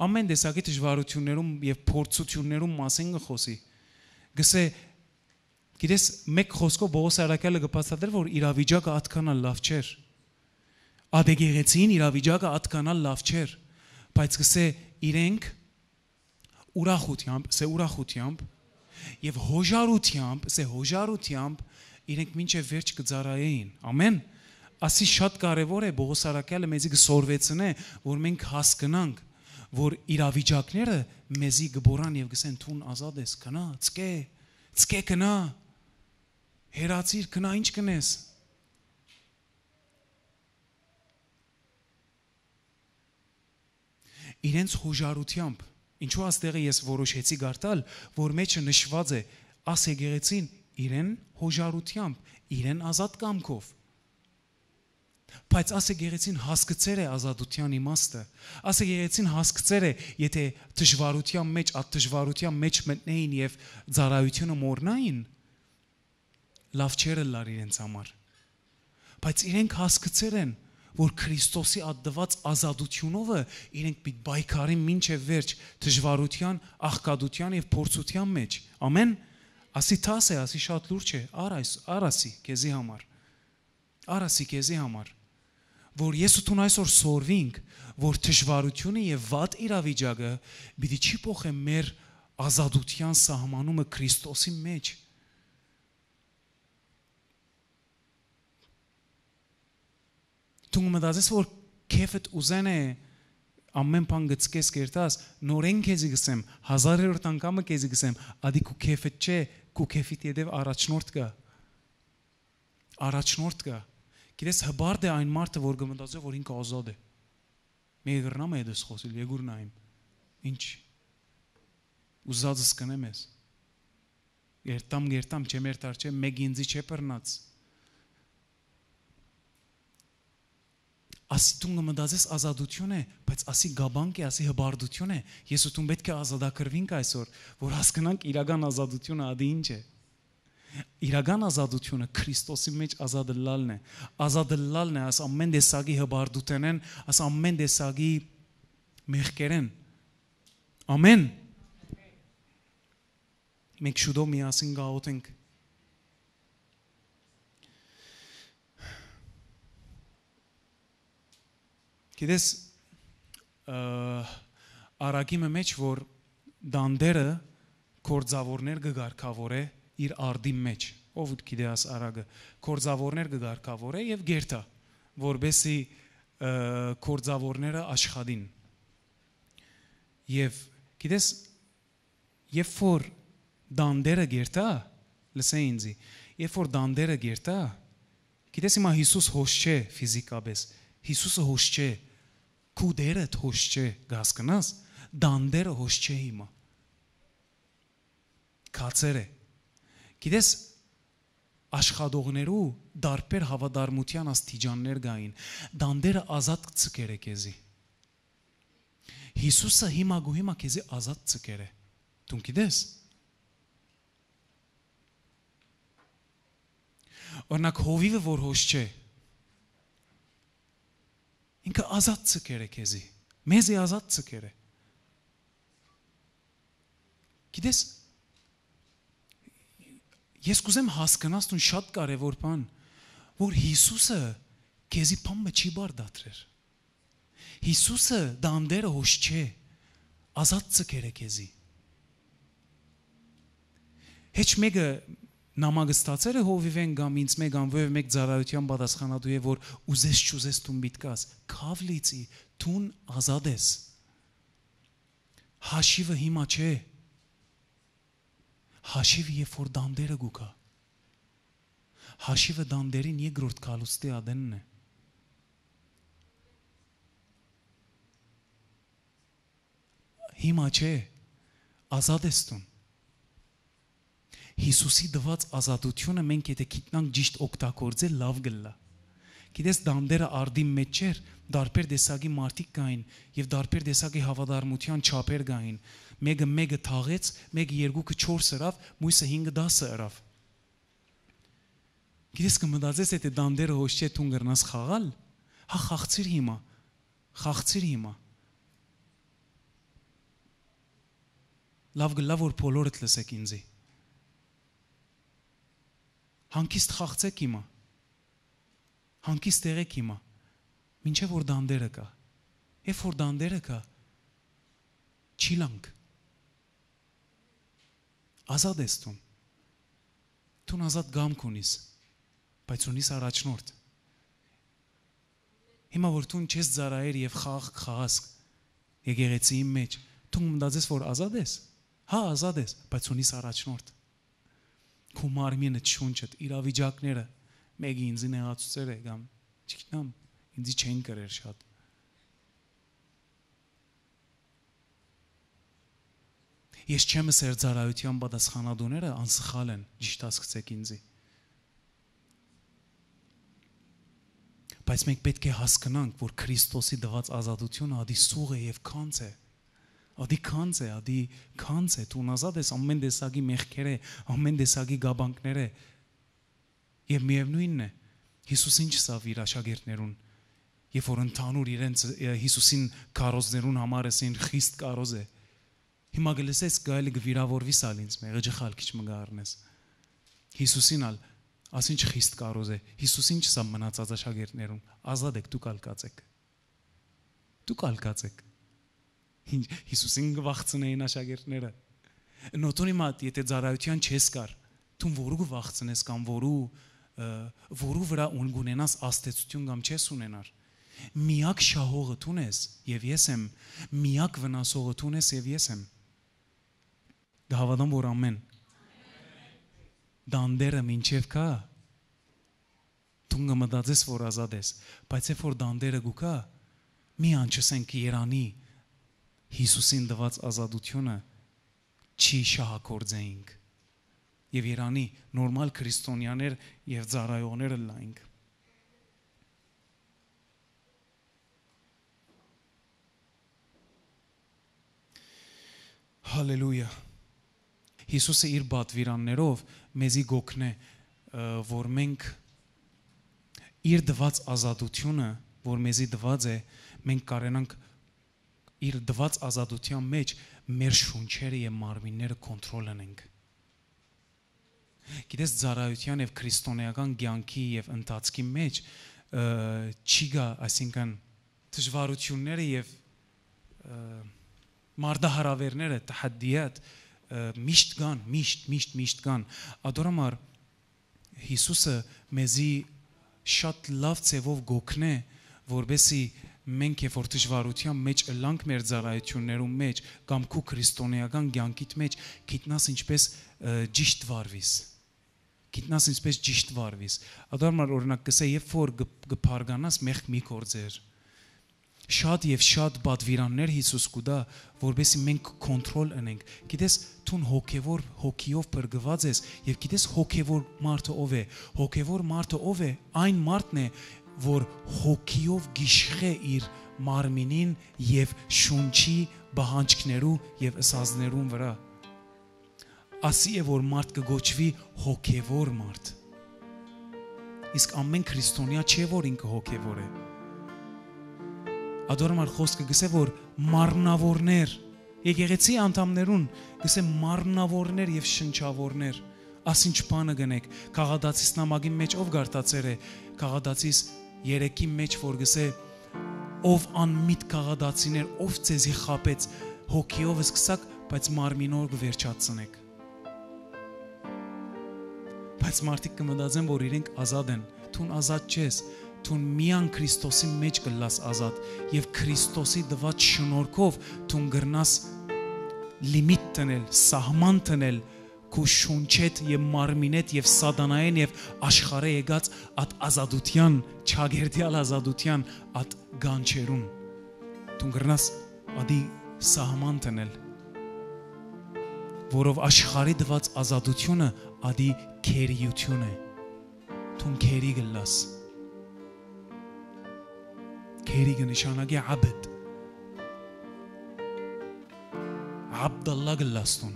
ամեն տեսակի դժվարություններում եւ փորձություններում մասին գխոսի, գսե գիտես մեկ խոսքով Բողոս Արաքյալը գպաստատել, որ իրավիճակը ատկանալ լավ չէր, ադեգեղեցին իրավիճակը ատկանալ լավ չէր, բայց գսե իրենք ուրախությամբ եւ հոժարությամբ իրենք մինչեւ վերջ կծառայեին։ Ամեն։ Ասի շատ կարեւոր է Բողոս Արաքյալը մեզի գսորվեցնե, որ մենք հասկանանք, որ իրավիճակները մեզի գբորան եւ գսեն թուն ազատ ես, կնա, ցկե կնա, հերացիր կնա, ինչ կնես։ Իրենց հոժարությամբ, ինչու աստեղը ես որոշեցի գարտալ, որ մեջը նշված է աս եկեղեցին իրեն հոժարությամբ, իրեն ազատ կամքով։ Բայց աս եկեղեցին հասկացել է ազատության իմաստը, աս եկեղեցին հասկացել է, եթե դժվարության մեջ մտնեին եւ ծառայությունը մոռնային, լավ չէր լար իրենց համար։ Բայց իրենք հասկացել են, որ Քրիստոսի ադված ազատությունով իրենք պիտի բայկարին մինչև վերջ դժվարության, աղքատության եւ փորձության մեջ։ Ամեն։ Ասի տաս է, ասի շատ լուրջ է, արասի քեզի համար։ Արասի քեզի համար։ Որ ես ու դու այսօր սորվինք, որ դժվարությունը եւ վատ իրավիճակը պիտի չի փոխե մեր ազատության սահմանումը Քրիստոսի մեջ։ Դու մտածես, որ քեֆդ ուզեն է ամեն բան գծկես կերտաս, նորեն քեզի գսեմ, 1000-րդ անգամը քեզի գսեմ, ադի քու քեֆդ չէ, քու քեֆիտ յետև առաջնորդ կա։ Առաջնորդ կա։ Գիտես հբարդ է այն մարդը, որ գմտածի, որ ինքը ազատ է։ Մի գրնամ է դες խոսիլ, եգուրնայիմ։ Ինչ։ Ուզածս կնեմ ես։ Երտամ չեմ երտար չէ, մեկ ինձի չէ բռնած։ Ասի դու մտածես ազատություն է, բայց ասի գաբանք է, ասի հբարդություն է։ Ես ու դու պետք է ազատագրվենք այսօր, որ հասկանանք իրական ազատությունը ադի ինչ է։ Իրական ազատությունը Քրիստոսի մեջ ազատելալն է։ Ազատելալն է, աս ամեն տեսակի հբարդութենեն, աս ամեն տեսակի մեղքերեն։ Ամեն։ Մենք շուտով միասին գաղութենք։ Գիտես արագիմը մեջ, որ դանդերը կործավորներ գգարկավոր է իր արդի մեջ, ով գիտես արագը, կործավորներ գգարկավոր է և գերտա, որբեսի կործավորները աշխատին։ Եվ գիտես, երբ որ դանդերը գերտա, լսե ինձի, երբ որ դանդերը գերտա, գիտես հիմա Հիսուս հոշ չէ ֆիզիկապես, Հիսուսը հոշ չէ, քու դերդ հոշ չէ, գասկնաս, դանդերը հոշ չէ հիմա։ Կացեր է։ Գիտես, աշխատողներու դարբեր հավադարմության աստիճաններ գային, դանդերը ազատ ցկեր է քեզի։ Հիսուսը հիմա քեզի ազատ ցկեր է։ Դու գիտես։ Օրինակ հովիվը որ հոշ չէ, ինքը ազատ ցկեր է քեզի, մեզի ազատ ցկեր է։ Գիտես, ես կուզեմ հասկանաս տուն շատ կարևոր բան, որ Հիսուսը քեզի բամը չի բարդատրեր։ Հիսուսը դանդերը հոշ չէ, ազատ ցկեր է քեզի։ Հեչ մեկը նամակը ստացել է հովիվեն գամ ինձ մեկ անվև մեկ ծառայության պատասխանատու է, որ ուզես չուզես տուն բիտկաս, քավ լիցի, տուն ազատ ես։ Հաշիվը հիմա չէ։ Հաշիվը երբ որ դանդերը գուկա։ Հաշիվը դանդերին երկրորդ կալուստի ադենն է։ Հիմա չէ, ազատ ես տուն։ Հիսուսի դված ազատությունը մենք եթե գիտնանք ճիշտ օգտագործել լավ գլա։ Գիտես դանդերը արդի մեջ էր, դարբեր տեսակի մարդիկ կային եւ դարբեր տեսակի հավատարմության չափեր կային։ Մեկը թաղեց, մեկը երկուքը 4 ըրավ, մյուսը 5-10 ըրավ։ Գիտես կմտածես եթե դանդերը հոշ չէ տուն գրնաս խաղալ, հա խաղցիր հիմա։ Խաղցիր հիմա։ Լավ գլա որ բոլորդ լսեք ինձի։ Հանկիստ խաղցեք հիմա, հանկիստ եղեք հիմա, մինչև որ դանդերը կա, երբ որ դանդերը կա, չիլանք, ազատ ես տուն, տուն ազատ գամք ունիս, բայց ունիս առաջնորդ, հիմա որ տուն չես ծարայեր և խաղաս եկեղեցիի մեջ, տուն մտածես որ ազատ ես, հա ազատ ես, բայց ունիս առաջնորդ, քու մարմինը շունչդ իրավիճակները մեկի ինձի նեղացուցեր է կամ չգիտեմ ինձի չեն կրեր շատ ես չեմ ասեր ծառայության պատասխանատուները անսխալ են ճիշտ ասկցեք ինձի բայց մենք պետք է հասկանանք որ Քրիստոսի դված ազատությունը ադի սուղ է եւ քանց է Ադի քանց է, տուն ազատ ես ամեն տեսակի մեղքեր է, ամեն տեսակի գաբանքներ է և միևնույնն է, Հիսուս ինչ սավ իր աշակերտներուն, երբ որ ընդհանուր իրենց Հիսուսին կարոզներուն համար ասին խիստ կարոզ է, հիմա գլսես գայլը գվիրավորվիս ալ ինձ մեղը ջխալ քիչ մգա առնես, Հիսուսին ալ, աս ինչ խիստ կարոզ է, Հիսուս ինչ սավ մնացած աշակերտներուն, ազատ եք, դուք ալկացեք, Հիսուսին գվախցնեին աշակերտները նոտոնի մատ եթե ծառայության չես կար տուն որու գվախցնես կամ որու վրա ունգունենաս աստեցություն կամ չես ունենար միակ շահողը տուն ես եւ ես եմ, միակ վնասողը տուն ես եւ ես եմ։ Գահավատան որ ամեն դանդերը մինչև կա դու մտածես որ ազատ ես, բայց երբ որ դանդերը գուկա մի անչսենք Երանի Հիսուսին տված ազատությունը չի շահակորձեինք եւ Երանի նորմալ քրիստոնյաներ եւ ծառայողները լայինք։ Հալելույա։ Հիսուսը իր պատվիրաններով մեզի գոքնե, որ մենք իր դված ազատությունը, որ մեզի դված է, մենք կարենանք իր դված ազատության մեջ մեր շունչերը եւ մարմինները կոնտրոլ անենք։ Գիտես ծառայության եւ քրիստոնեական կյանքի եւ ընթացքի մեջ չի գա, այսինքն դժվարությունները եւ մարդահարավերները տահդիات միշտ կան ադորամար Հիսուսը մեզի շատ լավ ծևով գոքնե որբեսի մենք երբ որ դժվարության մեջ ըլանք մեր ծառայություններում մեջ կամ քու քրիստոնեական կյանքիդ մեջ գիտնաս ինչպես ճիշտ վարվիս ադորամար օրինակ կսե երբ որ գփարգանաս մեղք մի կործեր շատ եւ շատ պատվիրաններ Հիսուս կուտա, որբեսի մենք կոնտրոլ անենք։ Գիտես, դու հոգեվոր հոգիով բրգված ես եւ գիտես հոգեվոր մարդը ով է։ Հոգեվոր մարդը ով է։ Այն մարդն է, որ հոգիով գիշխե իր մարմինին եւ շունչի բահանջքներու եւ ըսածներուն վրա։ Ասի է որ մարդ կգոչվի հոգեվոր մարդ։ Իսկ ամեն քրիստոնյա չէ որ ինքը հոգեվոր է։ Ադորմար խոսքը գսե որ մարմնավորներ եկեղեցի անդամներուն գսե մարմնավորներ եւ շնչավորներ ասինչ բանը գնեք Քաղադացիս նամակի մեջ ով գարտացեր է Քաղադացիս 3-ի մեջ որ գսե ով անմիտ քաղադացիներ ով ցեզի խապեց հոգիով սկսակ բայց մարմինով կվերջացնեք բայց մարդիկ կմտածեն որ իրենք ազատ են դու ազատ չես Դու միան Քրիստոսի մեջ կլաս ազատ եւ Քրիստոսի դված շնորհքով դու գրնաս լիմիտ տնել, սահման տնել քո շունչետ եւ մարմինետ եւ սատանային եւ աշխարհը եկած at ազատության, ճագերտյալ ազատության at գանչերուն դու գրնաս ադի սահման տնել որով աշխարհի դված ազատությունը ադի քերիություն է դու քերի գլաս كيريغ نشاناگی عبد عبد الله گلاستون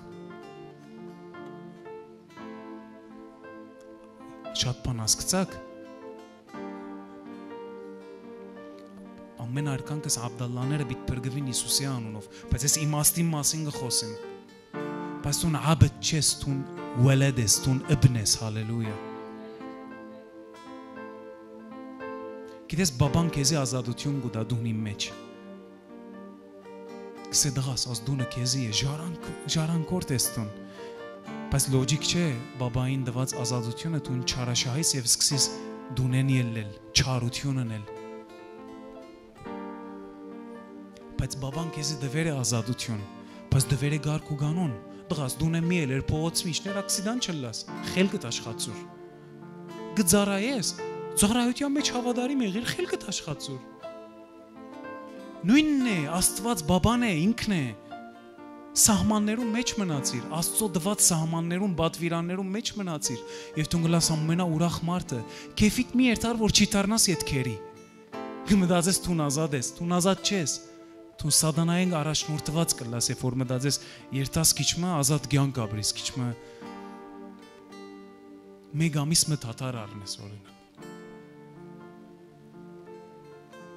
شاد پاناسکتاک ամեն արքան կս Աբդալլաները բիտ բրգվին Իսուսի անունով բայց ես իմաստի մասին գխոսեմ բայց տուն عبد չես տուն ولد ես տուն ابن ես հալելույա Գիտես բաբան քեզի ազատություն գուտա դունի մեջ Կսե դղաս աս դունը քեզի է ժարանքորդ ես տուն Բայց լոջիկ չէ բաբային դված ազատությունը տուն չարաշահիս և սկսիս դունեն ելնել, չարություն անել Բայց բաբան քեզի դվեր է ազատություն Բայց դվեր է գարկ ու գանոն Դղաս դունը մի էլ էր փողոց միշներ ակսիդան չլաս խելքդ աշխատսուր Գծարայես Ծառայության մեջ հավատարիմ եղիր խելքդ աշխատսուր Նույնն է Աստված բաբան է ինքն է Սահմաններում մեջ մնացիր Աստծո դված սահմաններում պատվիրաններում մեջ մնացիր եւ դու գլաս ամենաուրախ մարդը քեֆիտ մի երթար որ չի դառնաս յետքերի գմդածես դու ազատ ես դու ազատ չես դու սատանային առաջնորդված կլաս երբ որ մտածես երթաս քիչմը ազատ կյանք ապրես քիչմը մեկ ամիս մը թաթար առնես օրինակ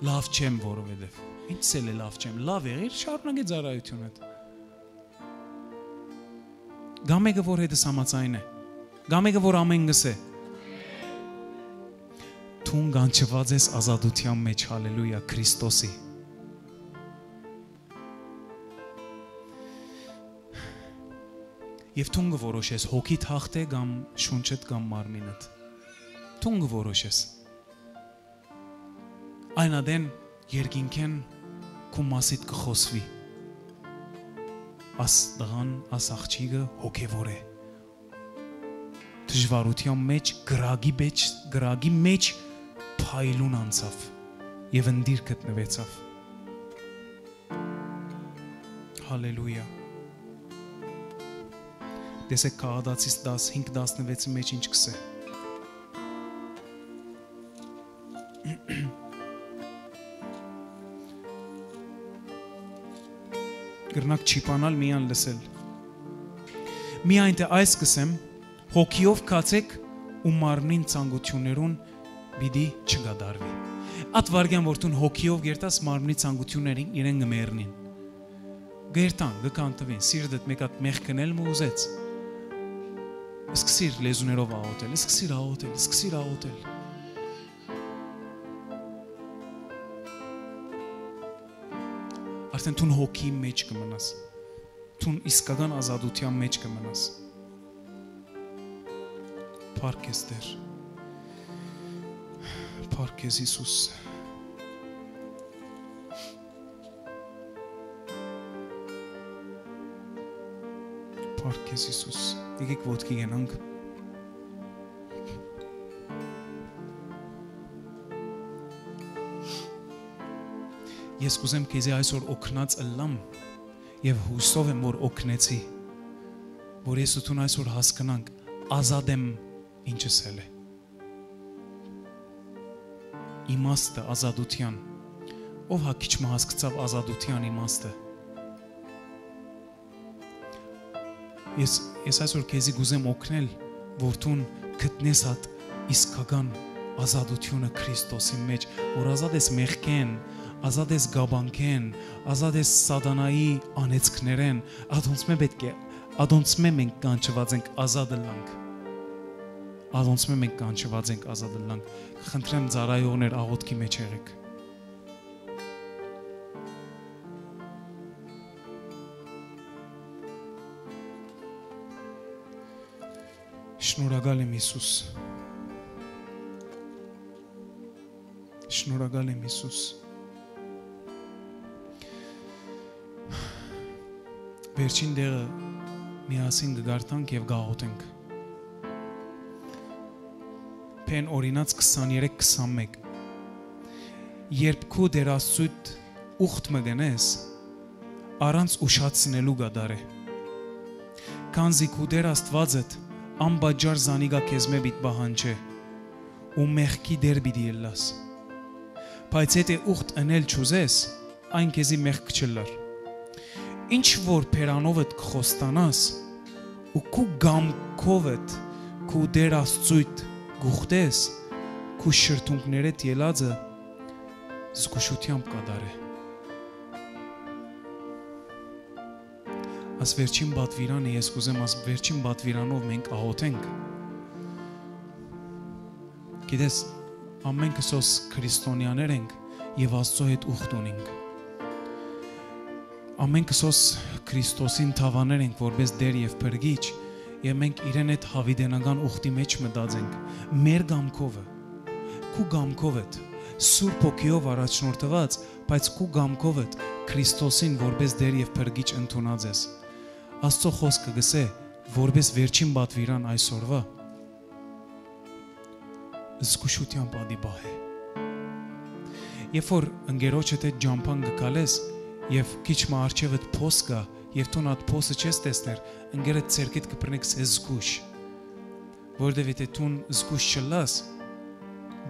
Լավ չեմ որովհետև Ինչ էլ է լավ չեմ լավ եղիր շարունակի ծառայությունդ Գամեգը որ հետս համաձայն է Գամեգը որ ամեն գսե Թուն գանչված ես ազատության մեջ հալելույա Քրիստոսի Եվ թուն գորոշես հոգիդ հաղթե կամ շունչդ կամ մարմինդ Թուն գորոշես Այն ադեն երկինքեն քու մասիդ կխոսվի։ Աս դղան, աս աղջիկը հոգևոր է։ Դժվարության մեջ, գրագի մեջ փայլուն անցավ եւ ընդիր գտնվեցավ։ Հալելույա։ Տեսեք Քաղատացիս 15-16-ի մեջ ինչ կսե։ Գրնակ չիպանալ միան լսել։ Միայն թե այս կսեմ, հոգիով կացեք ու մարմնին ցանկություններուն պիտի չգադարվի։ Այդ վարգյան որտուն հոգիով գերտաս մարմնի ցանկություններին իրեն գմերնին։ Գերտան, գկանտվին, սիրտդ մեկ հատ մեղ կնել ու ուզեց։ Սկսիր լեզուներով աղոթել, սկսիր աղոթել։ Արդեն տուն հոգի մեջ կմնաս, տուն իսկական ազատության մեջ կմնաս։ Փառք ես Տեր, փառք ես Հիսուս։ Փառք ես Հիսուս։ Եկեք ոտքի գնանք։ Ես կուզեմ քեզի այսօր օգնած ըլլամ եւ հուսով եմ որ օգնեցի, որ ես ու ցուն այսօր հասկանանք ազատ եմ ինչս էլ է։ Իմաստը ազատության, ով հա քիչ մը հասկացավ ազատության իմաստը։ Ես այսօր քեզի գուզեմ օգնել, որ ցուն գտնես հատ իսկական ազատությունը Քրիստոսի մեջ, որ ազատ ես մեղքեն, ազատ ես գաբանքեն, ազատ ես սատանայի անեծքներեն, ադոնցմե մենք կանչված ենք ազատ լանք։ Ադոնցմե մենք կանչված ենք ազատ լանք։ Խնդրեմ ծառայողներ աղոթքի մեջ եղեք։ Շնորհակալ եմ Հիսուս։ Շնորհակալ եմ Հիսուս։ Վերջին դեղը միասին կգարտանք եւ գաղութենք։ Փեն օրինաց 23-21։ Երբ քու դեր Աստծուց ուխտ մգնես, առանց ուշացնելու գադարե։ Քանզի քու դեր Աստվածդ անբաժար զանիգա քեզ մե բիտ բահանջե ու մեղքի դեր բիդի ելլաս բայց եթե ուխտ ընել չուզես այն քեզի մեղք չլար ինչ որ փերանովդ կխոստանաս ու քու գամքովդ քու դեր Աստծույթ գուխտես քու շրթունքներդ ելածը զգուշությամբ կդարե Աս վերջին բատվիրանը ես կուզեմ աս վերջին բատվիրանով մենք աղոթենք Գիտես ամենքս ոս քրիստոնյաներ ենք եւ Աստծո հետ ուխտ ունենք Ամենքս ոս Քրիստոսին թավաներ ենք որպես դեր եւ փրկիչ եւ մենք իրեն հետ հավիդենական ուխտի մեջ մտածենք մեր գամքովը քու գամքովդ Սուրբ ոգիով առաջնորդված բայց քու գամքովդ Քրիստոսին որպես դեր եւ փրկիչ ընդունած ես Աստծո խոսքը գսե, որպես վերջին բատվիրան այսօրվա, զգուշության պադի բահ է։ Երբ որ ընգերոջդ հետ ջամփան գկալես եւ քիչ մը արջևդ փոս կա եւ տուն այդ փոսը չես տեսներ, ընգերդ ցերկիդ կպրնեք զգուշ։ Որտեւ եթե տուն զգուշ չլաս,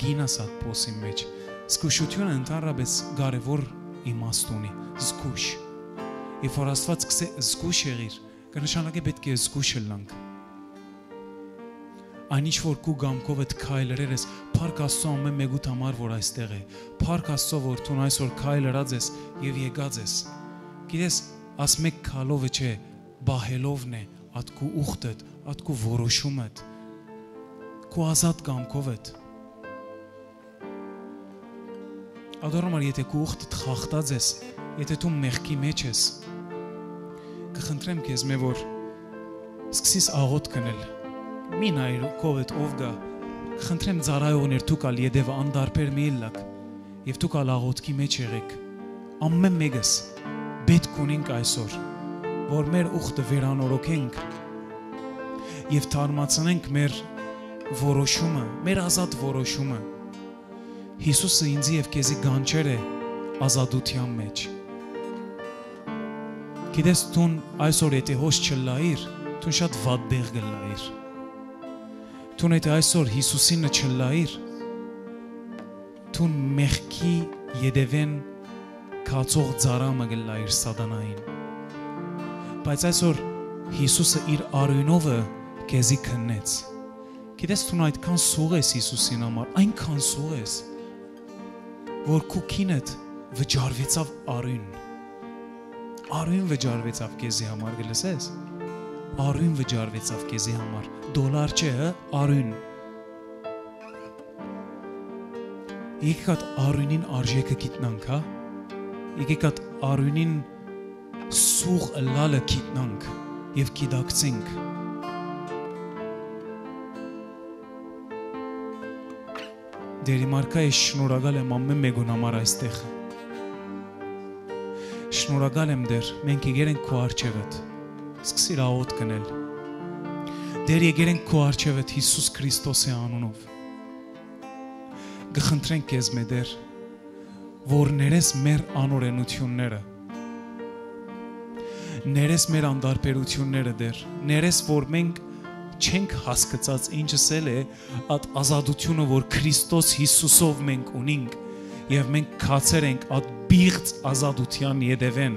գինաս այդ փոսի մեջ։ Զգուշությունը ընդհանրապես կարևոր իմաստ ունի, զգուշ։ Երբ որ Աստված կսե զգուշ եղիր, կնշանակե պետք է զգուշ լանք։ Այն ինչ որ քու գամքովդ քայլերեր ես, փառք Աստծո ամեն մեկուտ համար որ այստեղ է։ Փառք Աստծո որ դու այսօր քայլերած ես եւ եկած ես։ Գիտես, աս մեկ քալովը չէ, բահելովն է, ատ քու ուխտդ, ատ քու որոշումդ, քու ազատ գամքովդ։ Ադորոմար եթե քու ուխտդ խախտած ես, եթե դու մեղքի մեջ ես, կխնդրեմ քեզ մե որ սկսես աղոթ կնել մի նայր կովդ ով գա խնդրեմ ծառայողներ դու կալ յետև անդարբեր մի լակ Եվ դուք աղոթքի մեջ եղեք, ամեն մեկս պետք ունենք այսօր, որ մեր ուխտը վերանորոգենք եւ թարմացնենք մեր որոշումը, մեր ազատ որոշումը։ Հիսուսը ինձ եւ քեզի գանչեր է ազատության մեջ։ Գիտես դու այսօր եթե հոս չլայիր, դու շատ վատ բեղ գլայիր։ Դու եթե այսօր Հիսուսինը չլայիր, դու մեղքի յետևեն կացող ծարամը գլայիր սատանային։ Բայց այսօր Հիսուսը իր արյունովը քեզի քննեց։ Գիտես դու այդքան սուղ ես Հիսուսին համար, այնքան սուղ ես, որ քու քինդ վճարվեցավ արյուն։ Արյուն վճարվեցավ քեզի համար, գլսես։ Արյուն վճարվեցավ քեզի համար։ Դոլար չէ, արյուն։ Եկեք այդ արյունին արժեքը գիտնանք, հա։ Եկեք այդ արյունին սուղ ըլլալը գիտնանք եւ գիտակցենք։ Դերի մարկա ես շնորհակալ եմ ամեն մեկուն համար այստեղ։ Շնորհակալ եմ դեր, մենք եկել ենք քո առջևդ։ Սկսիր աղոթ գնել։ Դեր եկել ենք քո առջևդ Հիսուս Քրիստոսի անունով։ Գխնդրենք քեզ մեդեր, որ ներես մեր անօրենությունները, ներես մեր անդարբերությունները դեր, ներես որ մենք չենք հասկացած ինչսել է այդ ազատությունը, որ Քրիստոս Հիսուսով մենք ունենք եւ մենք քացեր ենք այդ բիղծ ազատության յետևեն,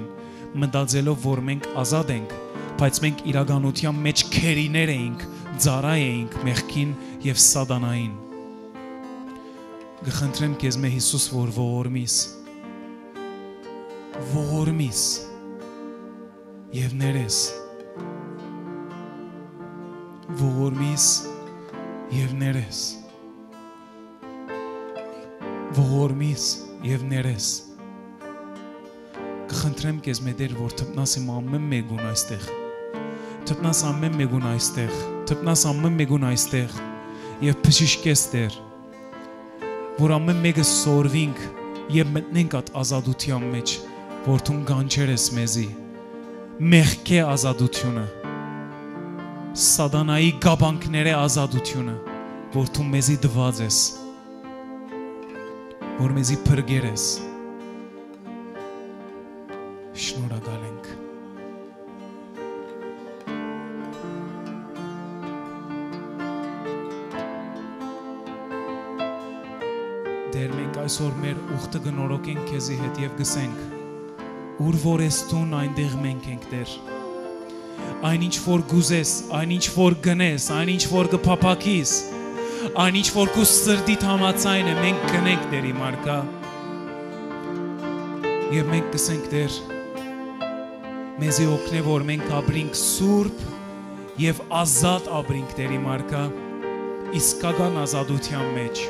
մտածելով որ մենք ազատ ենք, բայց մենք իրականության մեջ քերիներ էինք, ծառա էինք մեղքին եւ սատանային։ Գխնդրեմ քեզ մե Հիսուս որ ողորմիս եւ ներես, ողորմիս եւ ներես, ողորմիս եւ ներես։ Գխնդրեմ քեզ մե դեր որ թփնաս իմ ամեն մեկուն այստեղ, թփնաս ամեն մեկուն այստեղ, թփնաս ամեն մեկուն այստեղ եւ բժիշկես դեր, որ ամեն մեկը սորվինք եւ մտնենք այդ ազատության մեջ, որ դու գանչեր ես մեզի, մեղքի ազատությունը, սատանայի գաբանքների ազատությունը, որ դու մեզի դված ես, որ մեզի փրկեր ես։ Շնորհակալ ենք։ Դեր մենք այսօր մեր ուխտը գնորոքենք քեզի հետ եւ գսենք, ուր որ ես տուն այնտեղ մենք ենք դեր։ Այնինչ որ գուզես, այնինչ որ գնես, այնինչ որ կփափակիս, այնինչ որ քո սրտիդ համաձայն է, մենք գնենք դերի մարկա։ Եվ մենք գսենք դեր, մեզի օգնե որ մենք ապրենք սուրբ եւ ազատ ապրենք դերի մարկա, իսկական ազատության մեջ։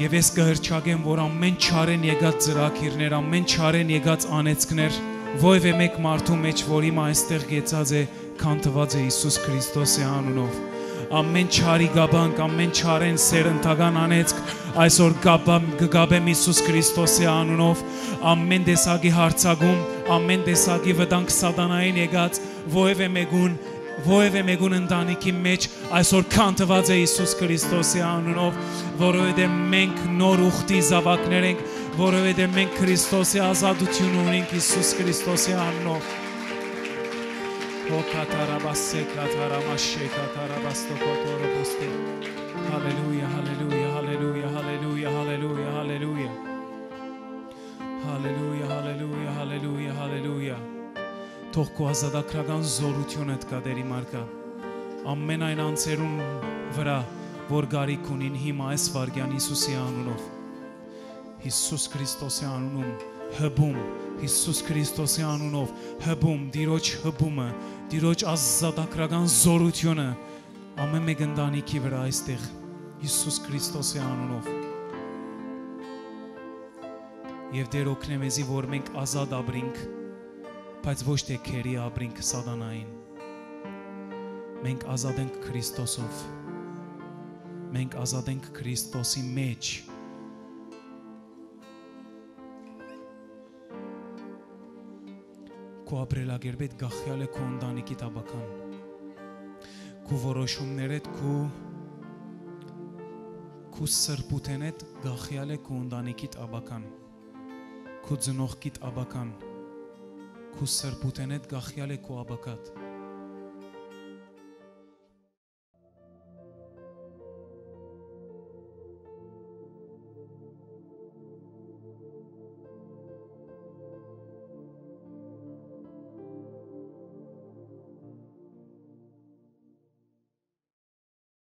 Եվ ես կհրճագեմ, որ ամեն չարեն եկած ծրագիրներ, ամեն չարեն եկած անեծքներ, ովևէ մեկ մարդու մեջ, որ հիմա այստեղ գեցած է, քանթված է Հիսուս Քրիստոսի անունով։ Ամեն չարի գաբանք, ամեն չարեն սերնդական անեծք, այսօր գգաբեմ Հիսուս Քրիստոսի անունով, ամեն տեսակի հարցակում, ամեն տեսակի վտանգ սատանային եկած, ովևէ մեկուն ընտանիքի մեջ այսօր քանթված է Հիսուս Քրիստոսի անունով, որովհետև մենք նոր ուխտի զավակներ ենք, որովհետև մենք Քրիստոսի ազատություն ունենք Հիսուս Քրիստոսի անունով։ Հալելույա, հալելույա, հալելույա, հալելույա, հալելույա, հալելույա։ Հալելույա, հալելույա, հալելույա, հալելույա։ Թող քո ազատագրական զորությունդ կա դերի մարկա։ Ամեն այն անձերուն վրա, որ գարիք ունին հիմա այս վարգյան Հիսուսի անունով։ Հիսուս Քրիստոսի անունում հբում, Հիսուս Քրիստոսի անունով հբում, Տիրոջ հբումը, Տիրոջ ազատագրական զորությունը ամեն մեկ ընտանիքի վրա այստեղ Հիսուս Քրիստոսի անունով։ Եվ Տեր օգնե մեզի, որ մենք ազատ ապրենք, բայց ոչ թե քերի ապրենք սատանային։ Մենք ազատ ենք Քրիստոսով։ Մենք ազատ ենք Քրիստոսի մեջ։ քո ապրելակերպեդ գախյալ է քո ընտանիքի տաբական քո որոշումներդ քո սրբութենեդ գախյալ է քո ընտանիքի տաբական քո ծնողքի տաբական քո սրբութենեդ գախյալ է քո աբակատ